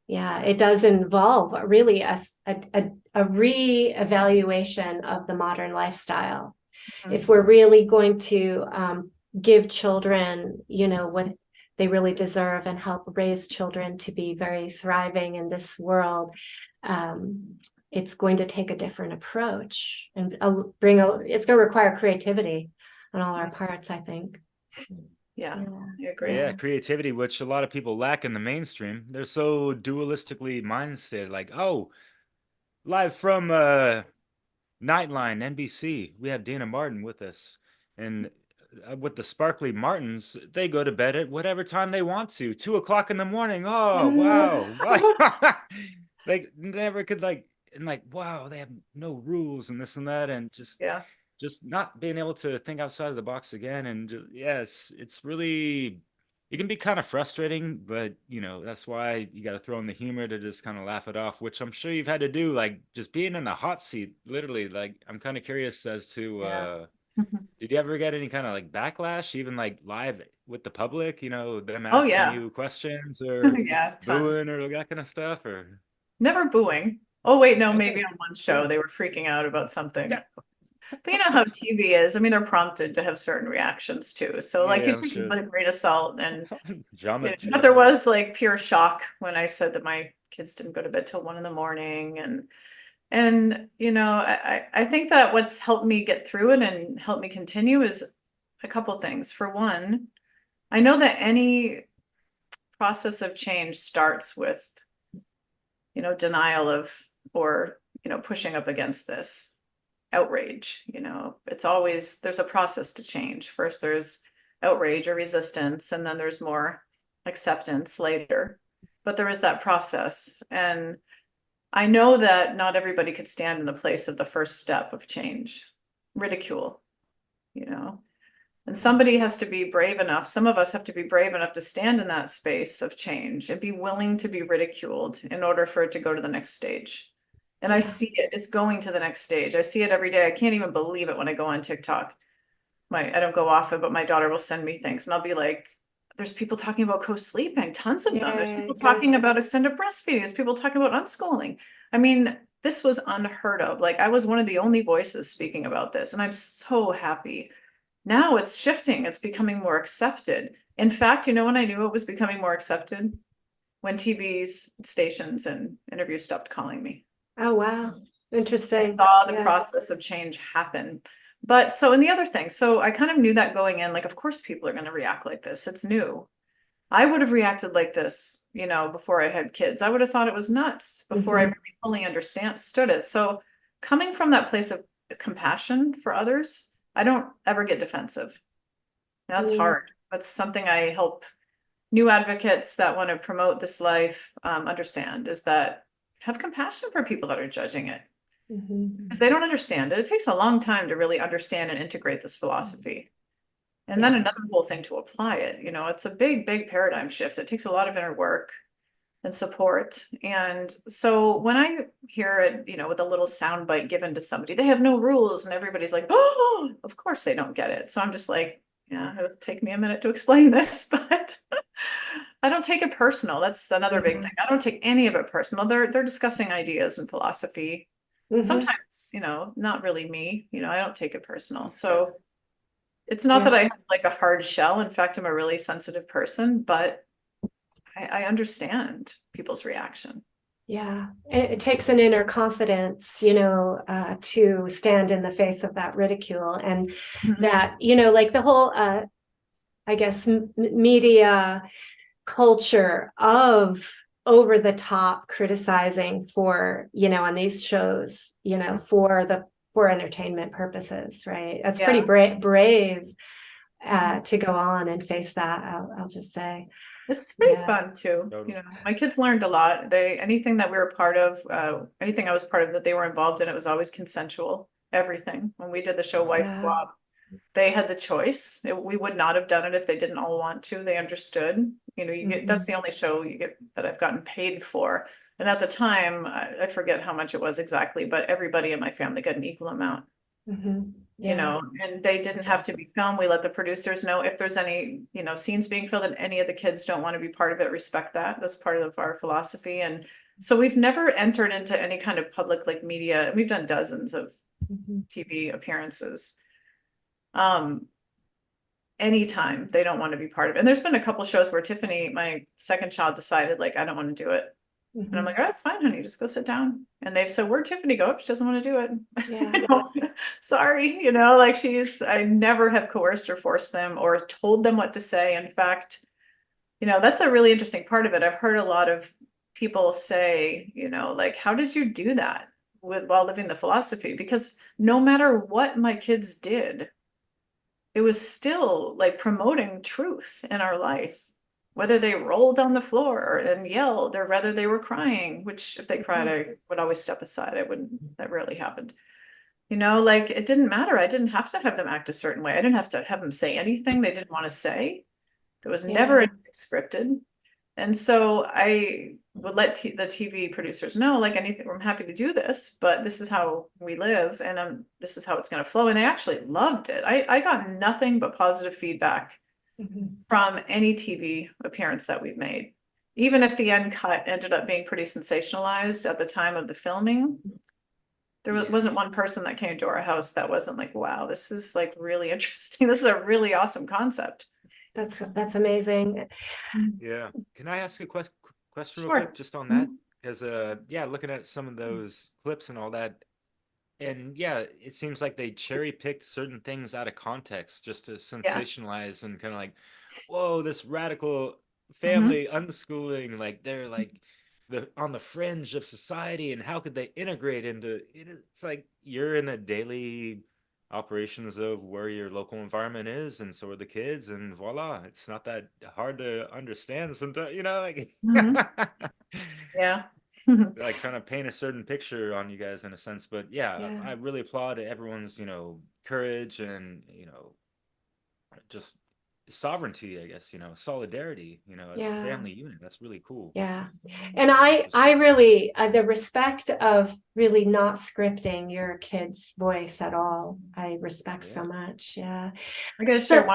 [SPEAKER 3] Yeah, it does involve really a re-evaluation of the modern lifestyle. If we're really going to give children, what they really deserve and help raise children to be very thriving in this world, it's going to take a different approach and it's going to require creativity on all our parts, I think.
[SPEAKER 5] Yeah, I agree.
[SPEAKER 4] Yeah, creativity, which a lot of people lack in the mainstream. They're so dualistically mindset, like, oh, live from Nightline, NBC, we have Dayna Martin with us. And with the sparkly Martins, they go to bed at whatever time they want to, 2 o'clock in the morning. Oh, wow. They never could wow, they have no rules and this and that. And just not being able to think outside of the box again. And it's really, it can be kind of frustrating, but that's why you got to throw in the humor to just kind of laugh it off, which I'm sure you've had to do, like just being in the hot seat, literally. Like, I'm kind of curious as to, did you ever get any kind of like backlash, even like live with the public, them asking you questions or booing or that kind of stuff, or?
[SPEAKER 5] Never booing. Oh, wait, no, maybe on one show they were freaking out about something. Yeah. But you know how TV is. I mean, they're prompted to have certain reactions too. So like you take it with a grain of salt and but there was like pure shock when I said that my kids didn't go to bed till 1 a.m. And I think that what's helped me get through it and helped me continue is a couple things. For one, I know that any process of change starts with denial of or pushing up against this outrage. It's always, there's a process to change. First there's outrage or resistance, and then there's more acceptance later, but there is that process. And I know that not everybody could stand in the place of the first step of change, ridicule, and somebody has to be brave enough. Some of us have to be brave enough to stand in that space of change and be willing to be ridiculed in order for it to go to the next stage. And I see it, it's going to the next stage. I see it every day. I can't even believe it when I go on TikTok. I don't go often, but my daughter will send me things and I'll be like, there's people talking about co-sleeping, tons of them. There's people talking about extended breastfeeding. There's people talking about unschooling. I mean, this was unheard of. Like, I was one of the only voices speaking about this, and I'm so happy. Now it's shifting. It's becoming more accepted. In fact, when I knew it was becoming more accepted? When TV stations and interviews stopped calling me.
[SPEAKER 3] Oh, wow. Interesting.
[SPEAKER 5] I saw the process of change happen. But and the other thing, so I kind of knew that going in, like, of course people are going to react like this. It's new. I would have reacted like this, before I had kids. I would have thought it was nuts before I really fully understood it. So coming from that place of compassion for others, I don't ever get defensive. That's hard. That's something I help new advocates that want to promote this life understand, is that have compassion for people that are judging it. Because they don't understand it. It takes a long time to really understand and integrate this philosophy. And then another whole thing to apply it. It's a big, big paradigm shift. It takes a lot of inner work and support. And so when I hear it, with a little soundbite given to somebody, they have no rules, and everybody's like, oh, of course they don't get it. So I'm just like, yeah, it'll take me a minute to explain this, but I don't take it personal. That's another big thing. I don't take any of it personal. They're discussing ideas and philosophy. Sometimes, not really me, I don't take it personal. So it's not that I have like a hard shell. In fact, I'm a really sensitive person, but I understand people's reaction.
[SPEAKER 3] Yeah, it takes an inner confidence, to stand in the face of that ridicule, and that, like the whole, I guess, media culture of over the top criticizing for, on these shows, for for entertainment purposes, right? That's
[SPEAKER 5] Yeah.
[SPEAKER 3] pretty brave to go on and face that. I'll just say.
[SPEAKER 5] It's pretty
[SPEAKER 3] Yeah.
[SPEAKER 5] fun too.
[SPEAKER 4] Totally.
[SPEAKER 5] You know, my kids learned a lot. Anything that we were part of, anything I was part of that they were involved in, it was always consensual. Everything. When we did the show Wife
[SPEAKER 3] Yeah.
[SPEAKER 5] Swap, they had the choice. We would not have done it if they didn't all want to. They understood. You know, you get that's the only show you get that I've gotten paid for. And at the time, I forget how much it was exactly, but everybody in my family got an equal amount. You know, and they didn't have to be filmed. We let the producers know if there's any, you know, scenes being filmed and any of the kids don't want to be part of it, respect that. That's part of our philosophy. And so we've never entered into any kind of public like media. We've done dozens of TV appearances. Anytime they don't want to be part of it. And there's been a couple shows where Tiffany, my second child, decided like, I don't want to do it. And I'm like, oh, that's fine, honey, just go sit down. And they've said, where'd Tiffany go? She doesn't want to do it.
[SPEAKER 3] Yeah.
[SPEAKER 5] You know, sorry, you know, like I never have coerced or forced them or told them what to say. In fact, you know, that's a really interesting part of it. I've heard a lot of people say, you know, like, how did you do that while living the philosophy? Because no matter what my kids did, it was still like promoting truth in our life. Whether they rolled on the floor and yelled or whether they were crying, which if they cried, I would always step aside. That rarely happened. You know, like it didn't matter. I didn't have to have them act a certain way. I didn't have to have them say anything they didn't want to say. There was never anything scripted. And so I would let the TV producers know, like anything, I'm happy to do this, but this is how we live and this is how it's going to flow. And they actually loved it. I got nothing but positive feedback from any TV appearance that we've made. Even if the end cut ended up being pretty sensationalized at the time of the filming, there wasn't one person that came to our house that wasn't like, wow, this is like really interesting. This is a really awesome concept.
[SPEAKER 3] That's amazing.
[SPEAKER 4] Yeah. Can I ask a question real
[SPEAKER 5] Sure.
[SPEAKER 4] quick just on that? Because yeah, looking at some of those clips and all that, and yeah, it seems like they cherry picked certain things out of context just to sensationalize and kind of like, whoa, this radical family unschooling, like they're like on the fringe of society, and how could they integrate into it? It's like you're in the daily operations of where your local environment is, and so are the kids, and voila, it's not that hard to understand sometimes, you know, like
[SPEAKER 5] Yeah.
[SPEAKER 4] like trying to paint a certain picture on you guys in a sense. But yeah, I really applaud everyone's, you know, courage and, you know, just sovereignty, I guess, you know, solidarity, you know, as a family unit. That's really cool.
[SPEAKER 3] Yeah. And I really, the respect of really not scripting your kid's voice at all, I respect so much. Yeah.
[SPEAKER 5] I'm going to share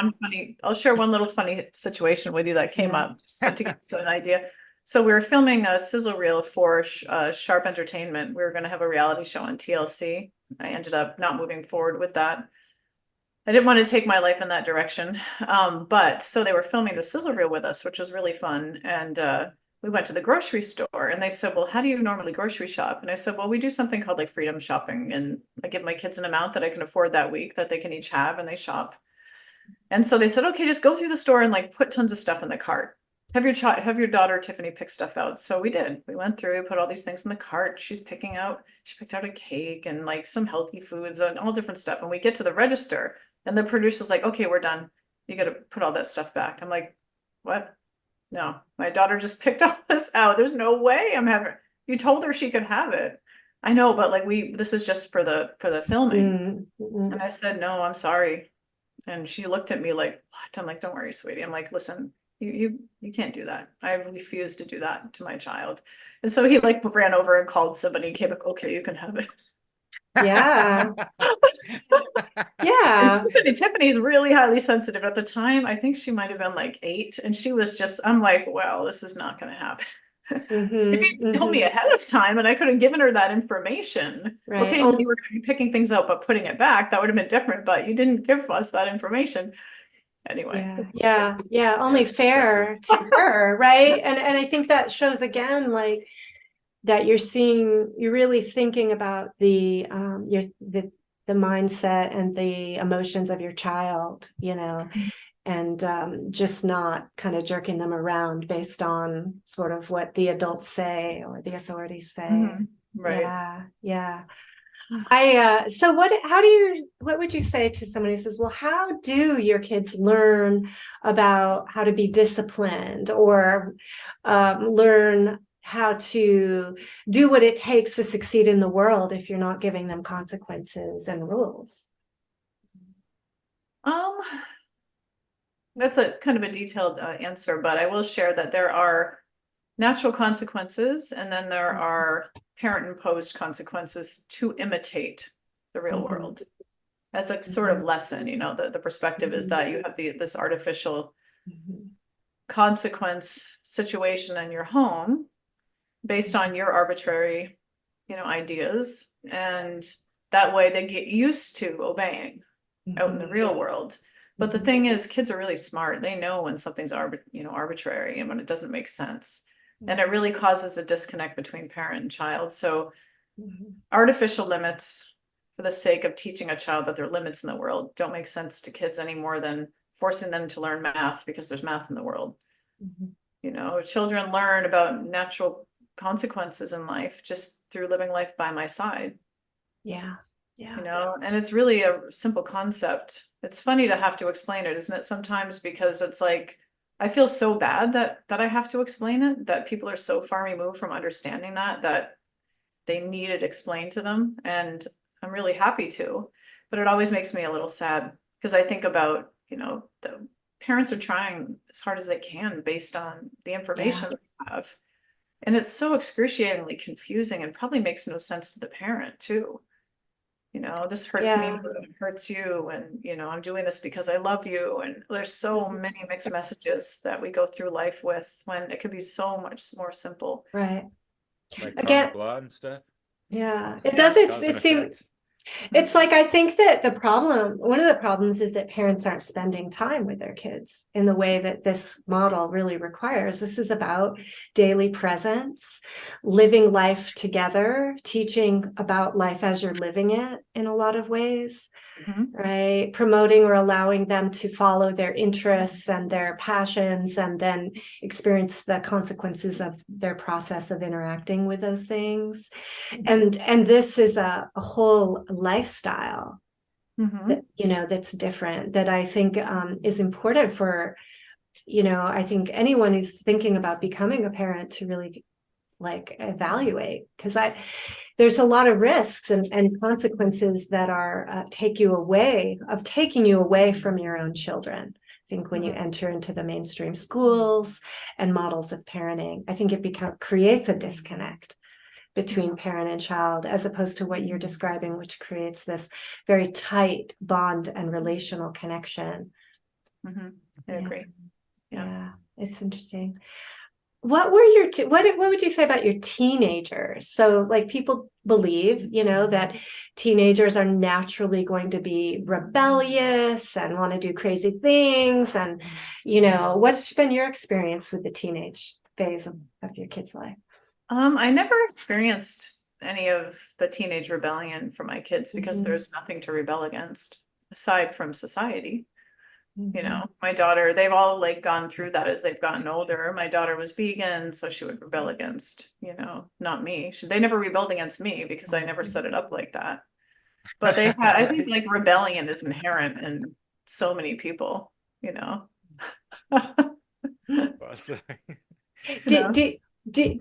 [SPEAKER 5] I'll share one little funny situation with you that came up just to give you an idea. So we were filming a sizzle reel for Sharp Entertainment. We were going to have a reality show on TLC. I ended up not moving forward with that. I didn't want to take my life in that direction. But so they were filming the sizzle reel with us, which was really fun. And we went to the grocery store and they said, well, how do you normally grocery shop? And I said, well, we do something called like freedom shopping. And I give my kids an amount that I can afford that week that they can each have, and they shop. And so they said, okay, just go through the store and like put tons of stuff in the cart. Have your daughter Tiffany pick stuff out. So we did. We went through, put all these things in the cart. She picked out a cake and like some healthy foods and all different stuff. And we get to the register and the producer's like, okay, we're done. You got to put all that stuff back. I'm like, what? No, my daughter just picked all this out. There's no way I'm having, you told her she could have it. I know, but like this is just for the filming. And I said, no, I'm sorry. And she looked at me like, what? I'm like, don't worry, sweetie. I'm like, listen, you can't do that. I refuse to do that to my child. And so he like ran over and called somebody and came like, okay, you can have it.
[SPEAKER 3] Yeah. Yeah.
[SPEAKER 5] Tiffany's really highly sensitive at the time. I think she might have been like 8, and she was just, I'm like, well, this is not going to happen. If you told me ahead of time and I could have given her that information, okay, you were going to be picking things out but putting it back, that would have been different, but you didn't give us that information. Anyway.
[SPEAKER 3] Yeah. Only fair to her, right? And I think that shows again, like that you're really thinking about the mindset and the emotions of your child, you know, and just not kind of jerking them around based on sort of what the adults say or the authorities say.
[SPEAKER 5] Right.
[SPEAKER 3] Yeah. So what would you say to someone who says, well, how do your kids learn about how to be disciplined, or learn how to do what it takes to succeed in the world if you're not giving them consequences and rules?
[SPEAKER 5] That's a kind of a detailed answer, but I will share that there are natural consequences, and then there are parent imposed consequences to imitate the real world as a sort of lesson. The perspective is that you have this artificial consequence situation in your home based on your arbitrary, ideas, and that way they get used to obeying out in the real world. But the thing is, kids are really smart. They know when something's arbitrary and when it doesn't make sense. And it really causes a disconnect between parent and child. So artificial limits for the sake of teaching a child that there are limits in the world don't make sense to kids any more than forcing them to learn math because there's math in the world. Children learn about natural consequences in life just through living life by my side.
[SPEAKER 3] Yeah.
[SPEAKER 5] And it's really a simple concept. It's funny to have to explain it, isn't it, sometimes, because it's like, I feel so bad that I have to explain it, that people are so far removed from understanding that they need it explained to them. And I'm really happy to, but it always makes me a little sad because I think about, the parents are trying as hard as they can based on the information they have. And it's so excruciatingly confusing and probably makes no sense to the parent too. This hurts me, but it hurts you. And, I'm doing this because I love you. And there's so many mixed messages that we go through life with when it could be so much more simple.
[SPEAKER 3] Right.
[SPEAKER 4] Like
[SPEAKER 3] Again,
[SPEAKER 4] karmic law and stuff.
[SPEAKER 3] yeah, it does. It seems, it's like, I think that one of the problems is that parents aren't spending time with their kids in the way that this model really requires. This is about daily presence, living life together, teaching about life as you're living it in a lot of ways, right? Promoting or allowing them to follow their interests and their passions, and then experience the consequences of their process of interacting with those things. And this is a whole lifestyle that, that's different, that I think is important for, I think anyone who's thinking about becoming a parent to really evaluate, because there's a lot of risks and consequences that are taking you away from your own children. I think when you enter into the mainstream schools and models of parenting, I think it creates a disconnect between parent and child, as opposed to what you're describing, which creates this very tight bond and relational connection.
[SPEAKER 5] I agree.
[SPEAKER 3] Yeah, it's interesting. What were what would you say about your teenagers? So people believe, that teenagers are naturally going to be rebellious and want to do crazy things. And, what's been your experience with the teenage phase of your kid's life?
[SPEAKER 5] I never experienced any of the teenage rebellion for my kids because there's nothing to rebel against aside from society. My daughter, they've all gone through that as they've gotten older. My daughter was vegan, so she would rebel against, not me. They never rebelled against me because I never set it up like that. But they had, I think rebellion is inherent in so many people,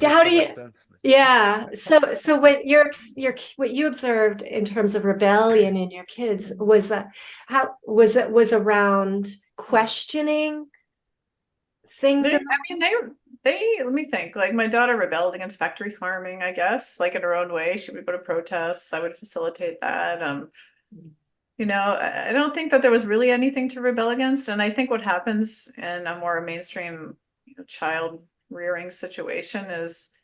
[SPEAKER 3] How do you, yeah, so what you observed in terms of rebellion in your kids was was around questioning things?
[SPEAKER 5] They let me think. My daughter rebelled against factory farming, I guess, in her own way. She would go to protests. I would facilitate that. I don't think that there was really anything to rebel against. And I think what happens in a more mainstream, child rearing situation is,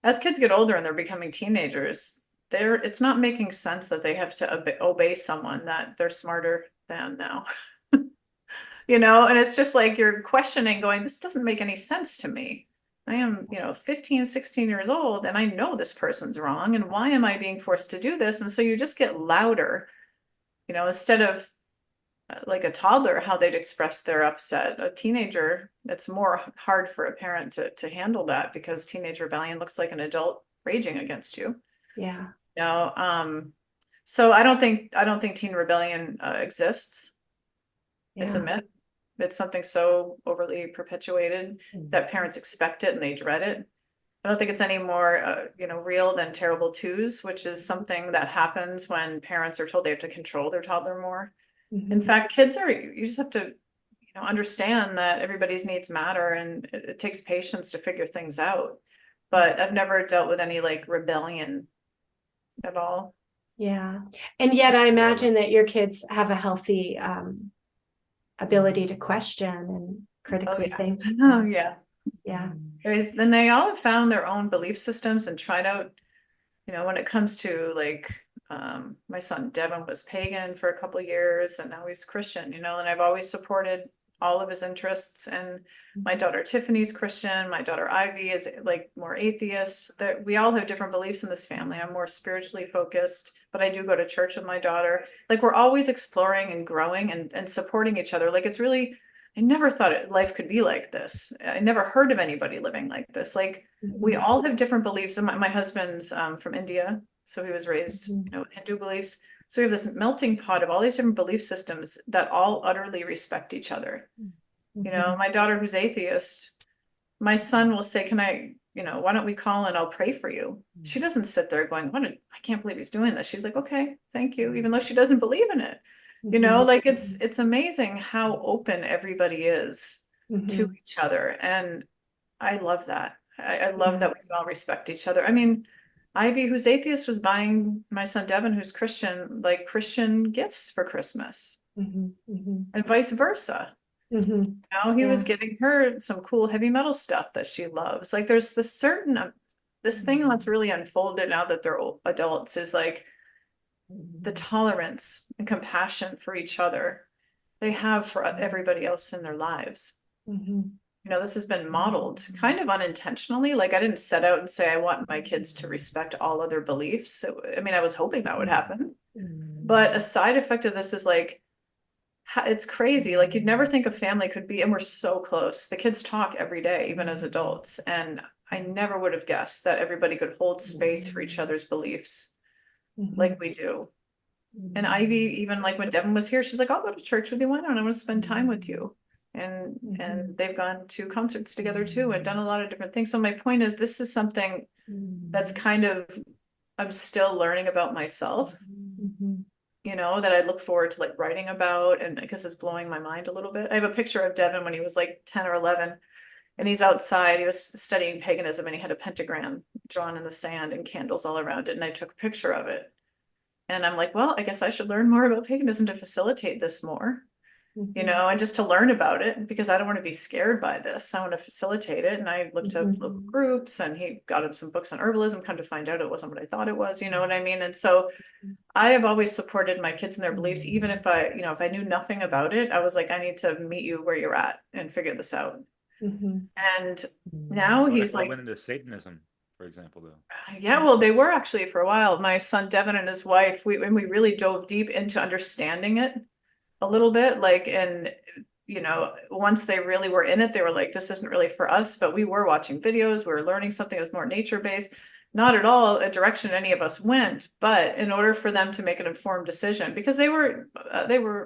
[SPEAKER 5] as kids get older and they're becoming teenagers, it's not making sense that they have to obey someone that they're smarter than now. And it's just you're questioning, going, this doesn't make any sense to me. I am, 15, 16 years old, and I know this person's wrong. And why am I being forced to do this? And so you just get louder, instead of a toddler, how they'd express their upset. A teenager, it's more hard for a parent to handle that, because teenage rebellion looks like an adult raging against you.
[SPEAKER 3] Yeah.
[SPEAKER 5] So I don't think teen rebellion exists. It's a
[SPEAKER 3] Yeah.
[SPEAKER 5] myth. It's something so overly perpetuated that parents expect it and they dread it. I don't think it's any more, real than terrible twos, which is something that happens when parents are told they have to control their toddler more. In fact, you just have to, understand that everybody's needs matter, and it takes patience to figure things out. But I've never dealt with any like rebellion at all.
[SPEAKER 3] Yeah. And yet I imagine that your kids have a healthy ability to question and critically think.
[SPEAKER 5] Oh yeah.
[SPEAKER 3] Yeah.
[SPEAKER 5] And they all have found their own belief systems and tried out, when it comes to like, my son Devin was pagan for a couple of years and now he's Christian, and I've always supported all of his interests. And my daughter Tiffany's Christian, my daughter Ivy is like more atheist. That we all have different beliefs in this family. I'm more spiritually focused, but I do go to church with my daughter. Like we're always exploring and growing and supporting each other. Like it's really, I never thought life could be like this. I never heard of anybody living like this. Like we all have different beliefs. And my husband's from India, so he was raised, Hindu beliefs. So we have this melting pot of all these different belief systems that all utterly respect each other. My daughter who's atheist, my son will say, can I, why don't we call and I'll pray for you? She doesn't sit there going, I can't believe he's doing this. She's like, okay, thank you. Even though she doesn't believe in it, like it's amazing how open everybody is to each other. And I love that. I love that we can all respect each other. I mean, Ivy, who's atheist, was buying my son Devin, who's Christian, like Christian gifts for Christmas, and vice versa. He was giving her some cool heavy metal stuff that she loves. Like there's this this thing that's really unfolded now that they're adults, is like the tolerance and compassion for each other they have for everybody else in their lives. This has been modeled kind of unintentionally. Like I didn't set out and say, I want my kids to respect all other beliefs. I was hoping that would happen. But a side effect of this is like, it's crazy. Like you'd never think a family could be, and we're so close. The kids talk every day, even as adults. And I never would have guessed that everybody could hold space for each other's beliefs like we do. And Ivy, even like when Devin was here, she's like, I'll go to church with you. Why not? I want to spend time with you. And they've gone to concerts together too and done a lot of different things. So my point is, this is something that's kind of, I'm still learning about myself, that I look forward to like writing about, and because it's blowing my mind a little bit. I have a picture of Devin when he was like 10 or 11 and he's outside, he was studying paganism and he had a pentagram drawn in the sand and candles all around it. And I took a picture of it. And I'm like, well, I guess I should learn more about paganism to facilitate this more. And just to learn about it, because I don't want to be scared by this. I want to facilitate it. And I looked up local groups, and he got him some books on herbalism, come to find out it wasn't what I thought it was, you know what I mean? And so I have always supported my kids in their beliefs, even if if I knew nothing about it. I was like, I need to meet you where you're at and figure this out. And now he's like,
[SPEAKER 4] went into Satanism, for example, though.
[SPEAKER 5] Yeah, well, they were actually for a while. My son Devin and his wife, when we really dove deep into understanding it a little bit, like, and once they really were in it, they were like, this isn't really for us. But we were watching videos, we were learning something that was more nature-based, not at all a direction any of us went. But in order for them to make an informed decision, because they were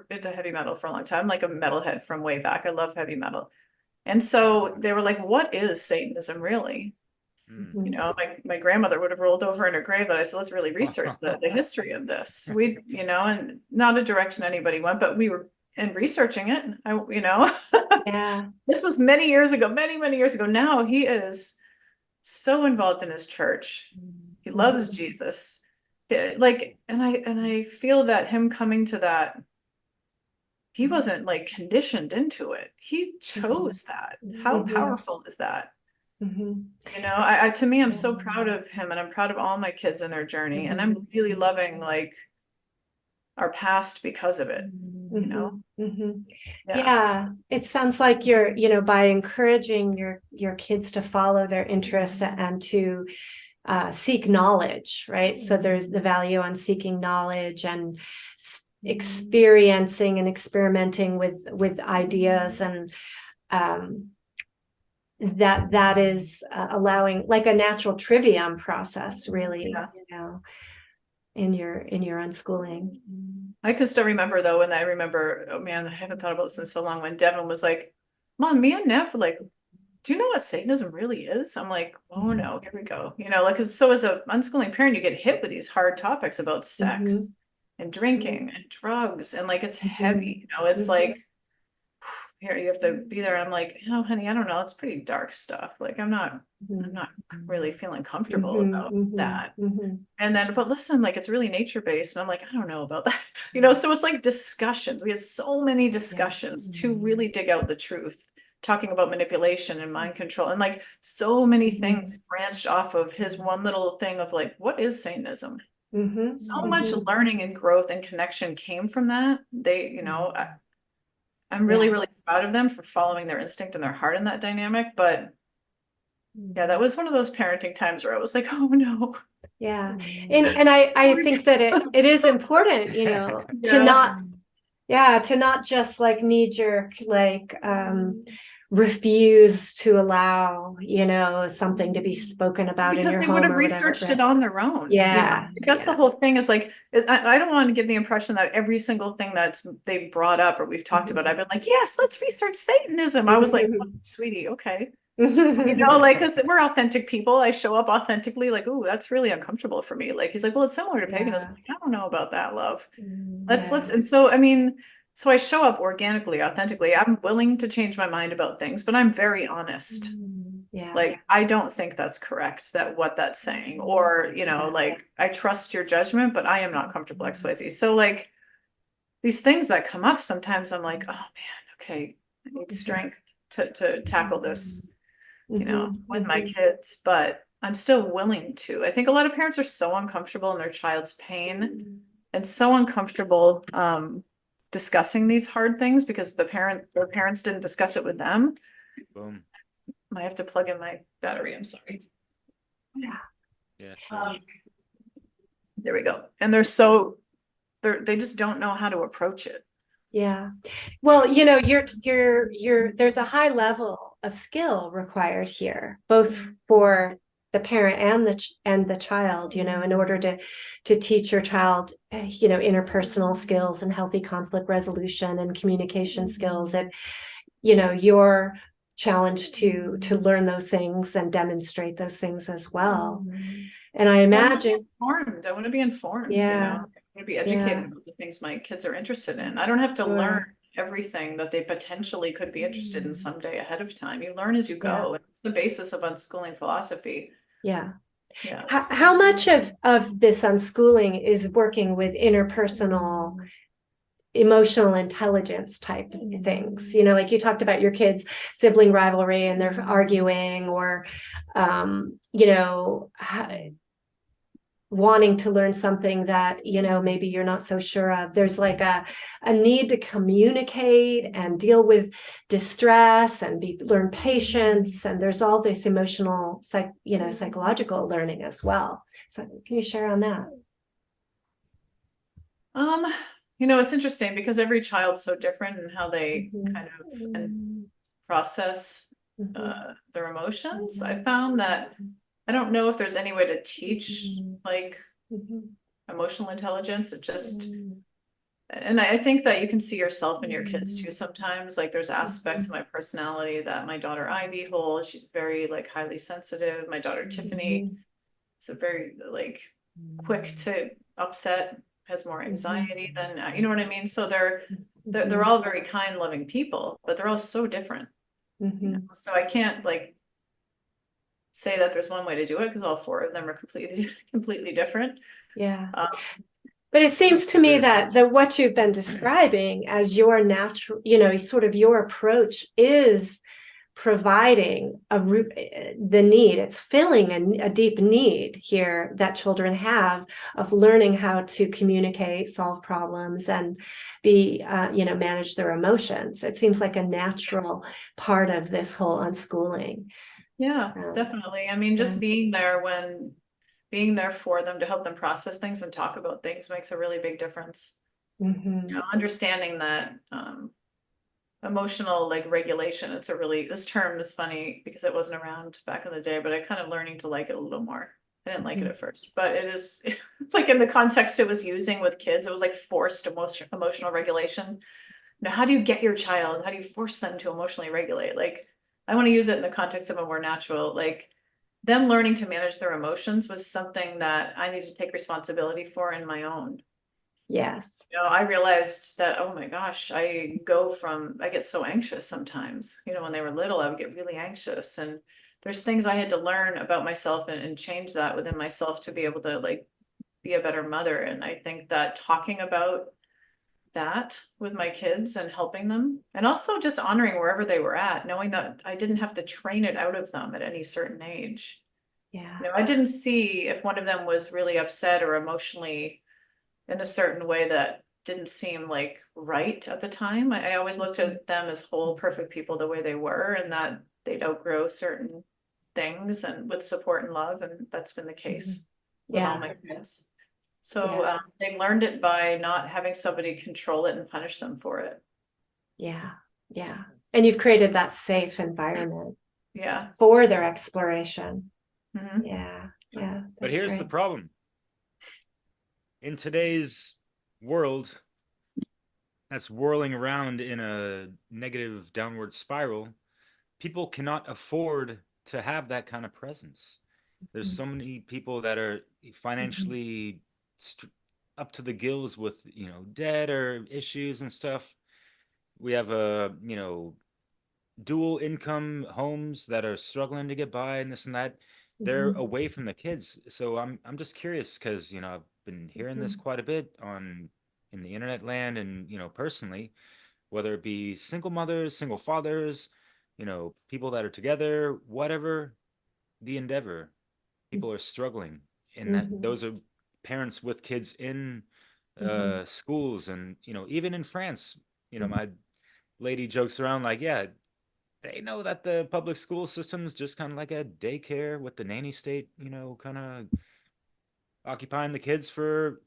[SPEAKER 5] into heavy metal for a long time, like a metalhead from way back. I love heavy metal. And so they were like, what is Satanism really? My grandmother would have rolled over in her grave that I said, let's really research the history of this. And not a direction anybody went, but we were in researching it.
[SPEAKER 3] Yeah.
[SPEAKER 5] This was many years ago, many years ago. Now he is so involved in his church. He loves Jesus. And I feel that him coming to that, he wasn't like conditioned into it. He chose that. How powerful is that? To me, I'm so proud of him, and I'm proud of all my kids and their journey. And I'm really loving like our past because of it,
[SPEAKER 3] Yeah. It sounds like you're, by encouraging your kids to follow their interests and to seek knowledge, right? So there's the value on seeking knowledge and experiencing and experimenting with ideas, and that is allowing like a natural trivium process, really. in your unschooling?
[SPEAKER 5] I can still remember though, when I remember, oh man, I haven't thought about this in so long, when Devin was like, Mom, me and Nev were like, do you know what Satanism really is? I'm like, oh no, here we go. You know, like, so as a unschooling parent, you get hit with these hard topics about sex and drinking and drugs. And like, it's heavy, you know, it's like, here, you have to be there. I'm like, oh, honey, I don't know. It's pretty dark stuff. Like, I'm not really feeling comfortable about that. And then, but listen, like, it's really nature based. And I'm like, I don't know about that. You know, so it's like discussions. We had so many discussions to really dig out the truth, talking about manipulation and mind control. And like, so many things branched off of his one little thing of like, what is Satanism? So much learning and growth and connection came from that. They, you know, I'm really, really proud of them for following their instinct and their heart in that dynamic. But yeah, that was one of those parenting times where I was like, oh no.
[SPEAKER 3] Yeah. And I think that it is important, you know, to not just like knee jerk, like refuse to allow, you know, something to be spoken about
[SPEAKER 5] because
[SPEAKER 3] in your
[SPEAKER 5] they
[SPEAKER 3] home
[SPEAKER 5] would have
[SPEAKER 3] or whatever,
[SPEAKER 5] researched it on their own.
[SPEAKER 3] Yeah.
[SPEAKER 5] You know? That's the whole thing, is like, I don't want to give the impression that every single thing that's they brought up or we've talked about, I've been like, yes, let's research Satanism. I was like, oh, sweetie, okay. You know, like, because we're authentic people. I show up authentically, like, ooh, that's really uncomfortable for me. Like, he's like, well, it's similar to paganism. Like, I don't know about that, love. Let's, and so, I mean, so I show up organically, authentically. I'm willing to change my mind about things, but I'm very honest. Like, I don't think that's correct, that what that's saying, or, you know, like, I trust your judgment, but I am not comfortable XYZ. So like, these things that come up, sometimes I'm like, oh man, okay, I need strength to tackle this, you know, with my kids, but I'm still willing to. I think a lot of parents are so uncomfortable in their child's pain and so uncomfortable discussing these hard things because their parents didn't discuss it with them.
[SPEAKER 4] Boom.
[SPEAKER 5] I have to plug in my battery. I'm sorry.
[SPEAKER 4] Yeah. Sure.
[SPEAKER 5] There we go. And they just don't know how to approach it.
[SPEAKER 3] Yeah. Well, you know, there's a high level of skill required here, both for the parent and the child, you know, in order to teach your child, you know, interpersonal skills and healthy conflict resolution and communication skills. And, you know, your challenge to learn those things and demonstrate those things as well. And I imagine
[SPEAKER 5] I want to be informed, you know, I want to be educated about the things my kids are interested in. I don't have to learn everything that they potentially could be interested in someday ahead of time. You learn as you go. It's the basis of unschooling philosophy. How
[SPEAKER 3] much of this unschooling is working with interpersonal emotional intelligence type things, you know, like you talked about your kids' sibling rivalry and they're arguing, or you know, wanting to learn something that, you know, maybe you're not so sure of. There's like a need to communicate and deal with distress and learn patience, and there's all this emotional psychological learning as well. So can you share on that?
[SPEAKER 5] You know, it's interesting because every child's so different in how they kind of process their emotions. I found that I don't know if there's any way to teach like emotional intelligence. It just, and I think that you can see yourself in your kids too sometimes. Like, there's aspects of my personality that my daughter Ivy holds. She's very like highly sensitive. My daughter Tiffany is a very like quick to upset, has more anxiety than, you know what I mean? So they're all very kind, loving people, but they're all so different. You know? So I can't like say that there's one way to do it because all four of them are completely different. But
[SPEAKER 3] it seems to me that what you've been describing as your natural, you know, sort of your approach is providing the need. It's filling a deep need here that children have of learning how to communicate, solve problems, and be, you know, manage their emotions. It seems like a natural part of this whole unschooling.
[SPEAKER 5] Yeah, definitely. I mean, just being there for them to help them process things and talk about things makes a really big difference. You know, understanding that emotional like regulation, this term is funny because it wasn't around back in the day, but I kind of learning to like it a little more. I didn't like it at first, but it is, it's like in the context it was using with kids, it was like forced emotional regulation. Now, how do you get your child? How do you force them to emotionally regulate? Like, I want to use it in the context of a more natural, like them learning to manage their emotions was something that I need to take responsibility for in my own.
[SPEAKER 3] Yes.
[SPEAKER 5] You know, I realized that, oh my gosh, I get so anxious sometimes. You know, when they were little, I would get really anxious. And there's things I had to learn about myself and change that within myself to be able to like be a better mother. And I think that talking about that with my kids and helping them, and also just honoring wherever they were at, knowing that I didn't have to train it out of them at any certain age.
[SPEAKER 3] Yeah.
[SPEAKER 5] You know, I didn't see if one of them was really upset or emotionally in a certain way that didn't seem like right at the time. I always looked at them as whole, perfect people the way they were, and that they'd outgrow certain things and with support and love. And that's been the case with all my kids. So
[SPEAKER 3] Yeah.
[SPEAKER 5] they've learned it by not having somebody control it and punish them for it.
[SPEAKER 3] Yeah. Yeah. And you've created that safe environment
[SPEAKER 5] Yeah.
[SPEAKER 3] for their exploration.
[SPEAKER 5] Mhm.
[SPEAKER 3] Yeah. Yeah.
[SPEAKER 4] But
[SPEAKER 3] That's
[SPEAKER 4] here's the
[SPEAKER 3] great.
[SPEAKER 4] problem. In today's world that's whirling around in a negative downward spiral, people cannot afford to have that kind of presence. There's so many people that are financially up to the gills with, debt or issues and stuff. We have dual income homes that are struggling to get by and this and that. They're
[SPEAKER 3] Mhm.
[SPEAKER 4] away from the kids. So I'm just curious because, I've been hearing this quite a bit in the internet land and, personally, whether it be single mothers, single fathers, people that are together, whatever the endeavor, people are struggling. And
[SPEAKER 3] Mhm.
[SPEAKER 4] those are parents with kids in
[SPEAKER 3] Mhm.
[SPEAKER 4] schools. And, even in France,
[SPEAKER 3] Mhm.
[SPEAKER 4] my lady jokes around like, yeah, they know that the public school system is just kind of like a daycare with the nanny state, kind of occupying the kids for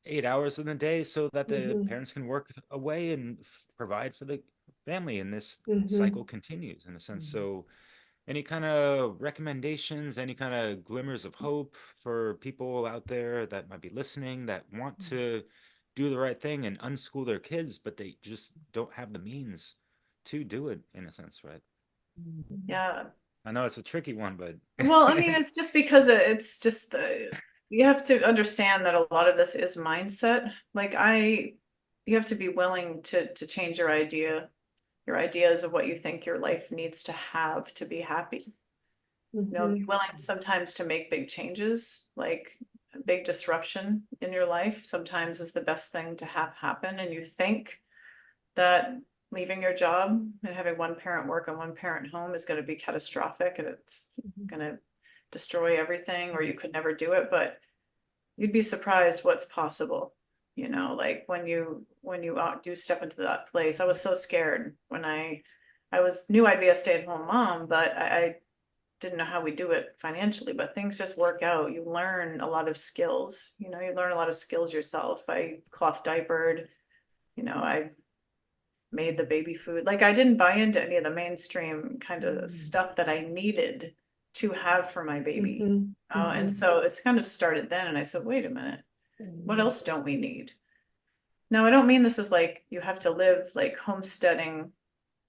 [SPEAKER 4] 8 hours in the day so that the
[SPEAKER 3] Mhm.
[SPEAKER 4] parents can work away and provide for the family. And this cycle
[SPEAKER 3] Mhm.
[SPEAKER 4] continues in a sense. So, any kind of recommendations, any kind of glimmers of hope for people out there that might be listening that want to do the right thing and unschool their kids, but they just don't have the means to do it in a sense, right?
[SPEAKER 5] Yeah.
[SPEAKER 4] I know it's a tricky one, but
[SPEAKER 5] Well, I mean, it's just because it's just you have to understand that a lot of this is mindset. Like you have to be willing to change your ideas of what you think your life needs to have to be happy. You know, be
[SPEAKER 3] Mhm.
[SPEAKER 5] willing sometimes to make big changes, like a big disruption in your life sometimes is the best thing to have happen. And you think that leaving your job and having one parent work and one parent home is going to be catastrophic and it's going to destroy everything or you could never do it, but you'd be surprised what's possible. You know, like when you do step into that place. I was so scared when I was knew I'd be a stay-at-home mom, but I didn't know how we do it financially, but things just work out. You learn a lot of skills, you learn a lot of skills yourself. I cloth diapered, I made the baby food. Like I didn't buy into any of the mainstream kind of stuff that I needed to have for my baby.
[SPEAKER 3] Mhm.
[SPEAKER 5] And
[SPEAKER 3] Mhm.
[SPEAKER 5] so it's kind of started then. And I said, wait a minute, what else don't we need? Now, I don't mean this is like you have to live like homesteading,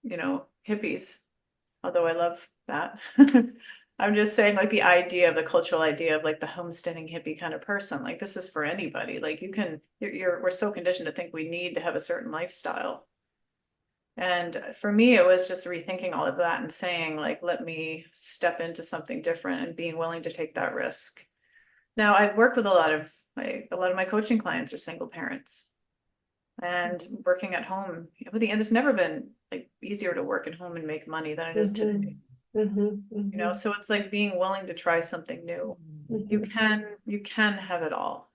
[SPEAKER 5] hippies, although I love that. I'm just saying like the idea of the cultural idea of like the homesteading hippie kind of person, like this is for anybody. Like we're so conditioned to think we need to have a certain lifestyle. And for me, it was just rethinking all of that and saying, like, let me step into something different and being willing to take that risk. Now, I work with a lot of my coaching clients are single parents and working at home. At the end, it's never been like easier to work at home and make money than it is today.
[SPEAKER 3] Mhm. Mhm.
[SPEAKER 5] So it's like being willing to try something new. You
[SPEAKER 3] Mhm.
[SPEAKER 5] can have it all.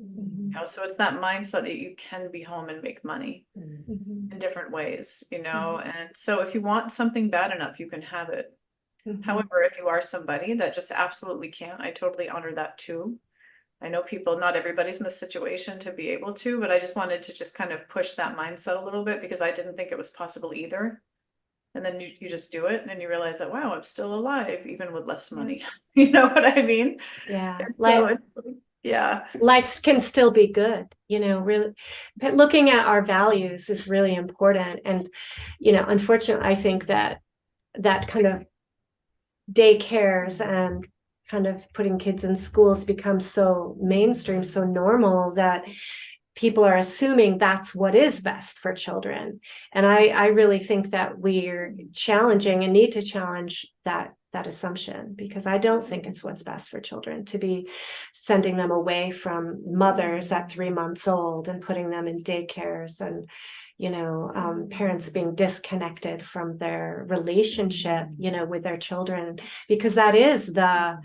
[SPEAKER 3] Mhm.
[SPEAKER 5] So it's that mindset that you can be home and make money
[SPEAKER 3] Mhm.
[SPEAKER 5] in different ways. And so if you want something bad enough, you can have it.
[SPEAKER 3] Mhm.
[SPEAKER 5] However, if you are somebody that just absolutely can't, I totally honor that too. I know people, not everybody's in the situation to be able to, but I just wanted to just kind of push that mindset a little bit because I didn't think it was possible either. And then you just do it, and then you realize that, wow, I'm still alive, even with less money. You know what I mean?
[SPEAKER 3] Yeah.
[SPEAKER 5] And so yeah.
[SPEAKER 3] Life can still be good, really. But looking at our values is really important. And, unfortunately, I think that kind of daycares and kind of putting kids in schools becomes so mainstream, so normal, that people are assuming that's what is best for children. And I really think that we're challenging and need to challenge that assumption, because I don't think it's what's best for children to be sending them away from mothers at 3 months old and putting them in daycares, and parents being disconnected from their relationship, with their children, because that is that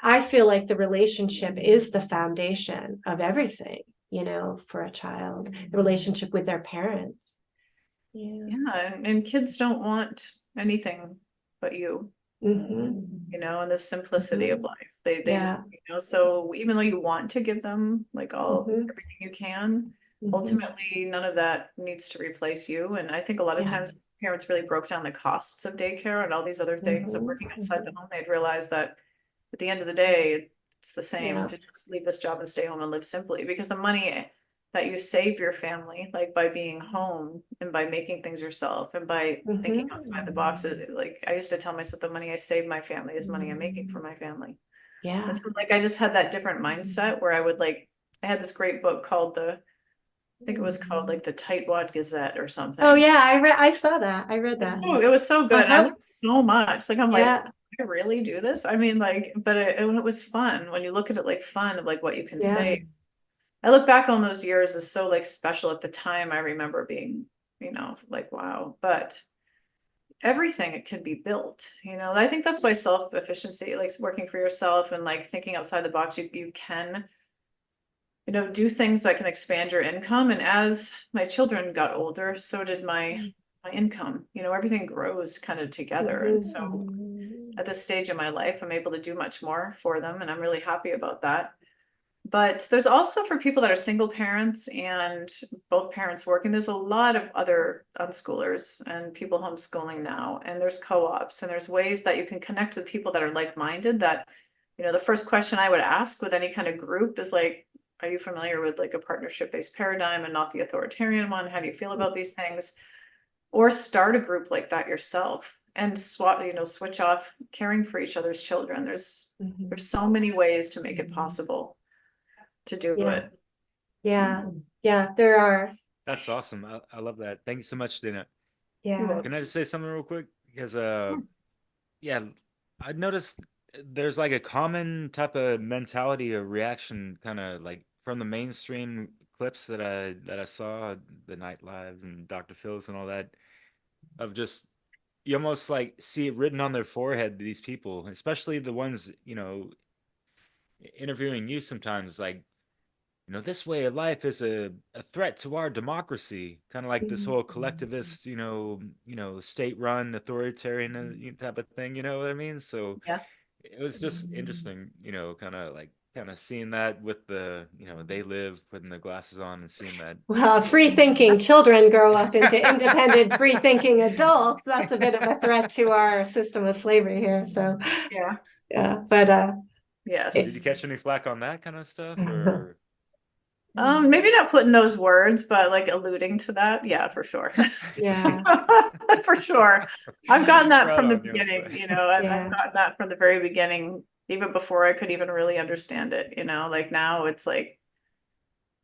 [SPEAKER 3] I feel like the relationship is the foundation of everything, for a child, the relationship with their parents.
[SPEAKER 5] Yeah, and kids don't want anything but you. And the simplicity of life. They so even though you want to give them like everything you can, ultimately none of that needs to replace you. And I think a lot of times parents really broke down the costs of daycare and all these other things of working outside the home. They'd realize that at the end of the day, it's the same to just leave this job and stay home and live simply, because the money that you save your family, like by being home and by making things yourself and by thinking outside the box. Like I used to tell myself, the money I save my family is money I'm making for my family.
[SPEAKER 3] Yeah.
[SPEAKER 5] And so like I just had that different mindset where I would I had this great book called I think it was called like the Tightwad Gazette or something.
[SPEAKER 3] Oh yeah, I saw that. I read that.
[SPEAKER 5] It was so good. I learned so much. Like I'm like, can I really do this? I mean, but it was fun when you look at it, like fun of like what you can say. I look back on those years as so like special. At the time, I remember being, like, wow, but everything, it can be built, I think that's why self-efficiency, like working for yourself and like thinking outside the box, you can, do things that can expand your income. And as my children got older, so did my income, everything grows kind of together. And so at this stage in my life, I'm able to do much more for them. And I'm really happy about that. But there's also, for people that are single parents and both parents working, there's a lot of other unschoolers and people homeschooling now. And there's co-ops and there's ways that you can connect with people that are like-minded. That, the first question I would ask with any kind of group is like, are you familiar with like a partnership-based paradigm and not the authoritarian one? How do you feel about these things? Or start a group like that yourself and switch off caring for each other's children. There's so many ways to make it possible to do it.
[SPEAKER 3] Yeah, there are.
[SPEAKER 4] That's awesome. I love that. Thank you so much, Dayna.
[SPEAKER 3] Yeah.
[SPEAKER 4] Can I just say something real quick? Because yeah, I noticed there's like a common type of mentality or reaction, kind of like from the mainstream clips that I saw, the Night Lives and Dr. Phil's and all that, of just you almost like see it written on their forehead, these people, especially the ones, interviewing you sometimes, like, this way of life is a threat to our democracy, kind of like this whole collectivist, state-run authoritarian type of thing, you know what I mean? So
[SPEAKER 5] Yeah.
[SPEAKER 4] it was just interesting, kind of seeing that with the, they live, putting their glasses on and seeing that.
[SPEAKER 3] Well, free-thinking children grow up into independent, free-thinking adults. That's a bit of a threat to our system of slavery here. So yeah, but
[SPEAKER 5] yes.
[SPEAKER 4] Did you catch any flack on that kind of stuff, or?
[SPEAKER 5] Maybe not putting those words, but like alluding to that. Yeah, for sure.
[SPEAKER 3] Yeah.
[SPEAKER 5] For sure. I've gotten that
[SPEAKER 4] Right
[SPEAKER 5] from the
[SPEAKER 4] on,
[SPEAKER 5] beginning, I've gotten that from the very beginning, even before I could even really understand it, like now it's like,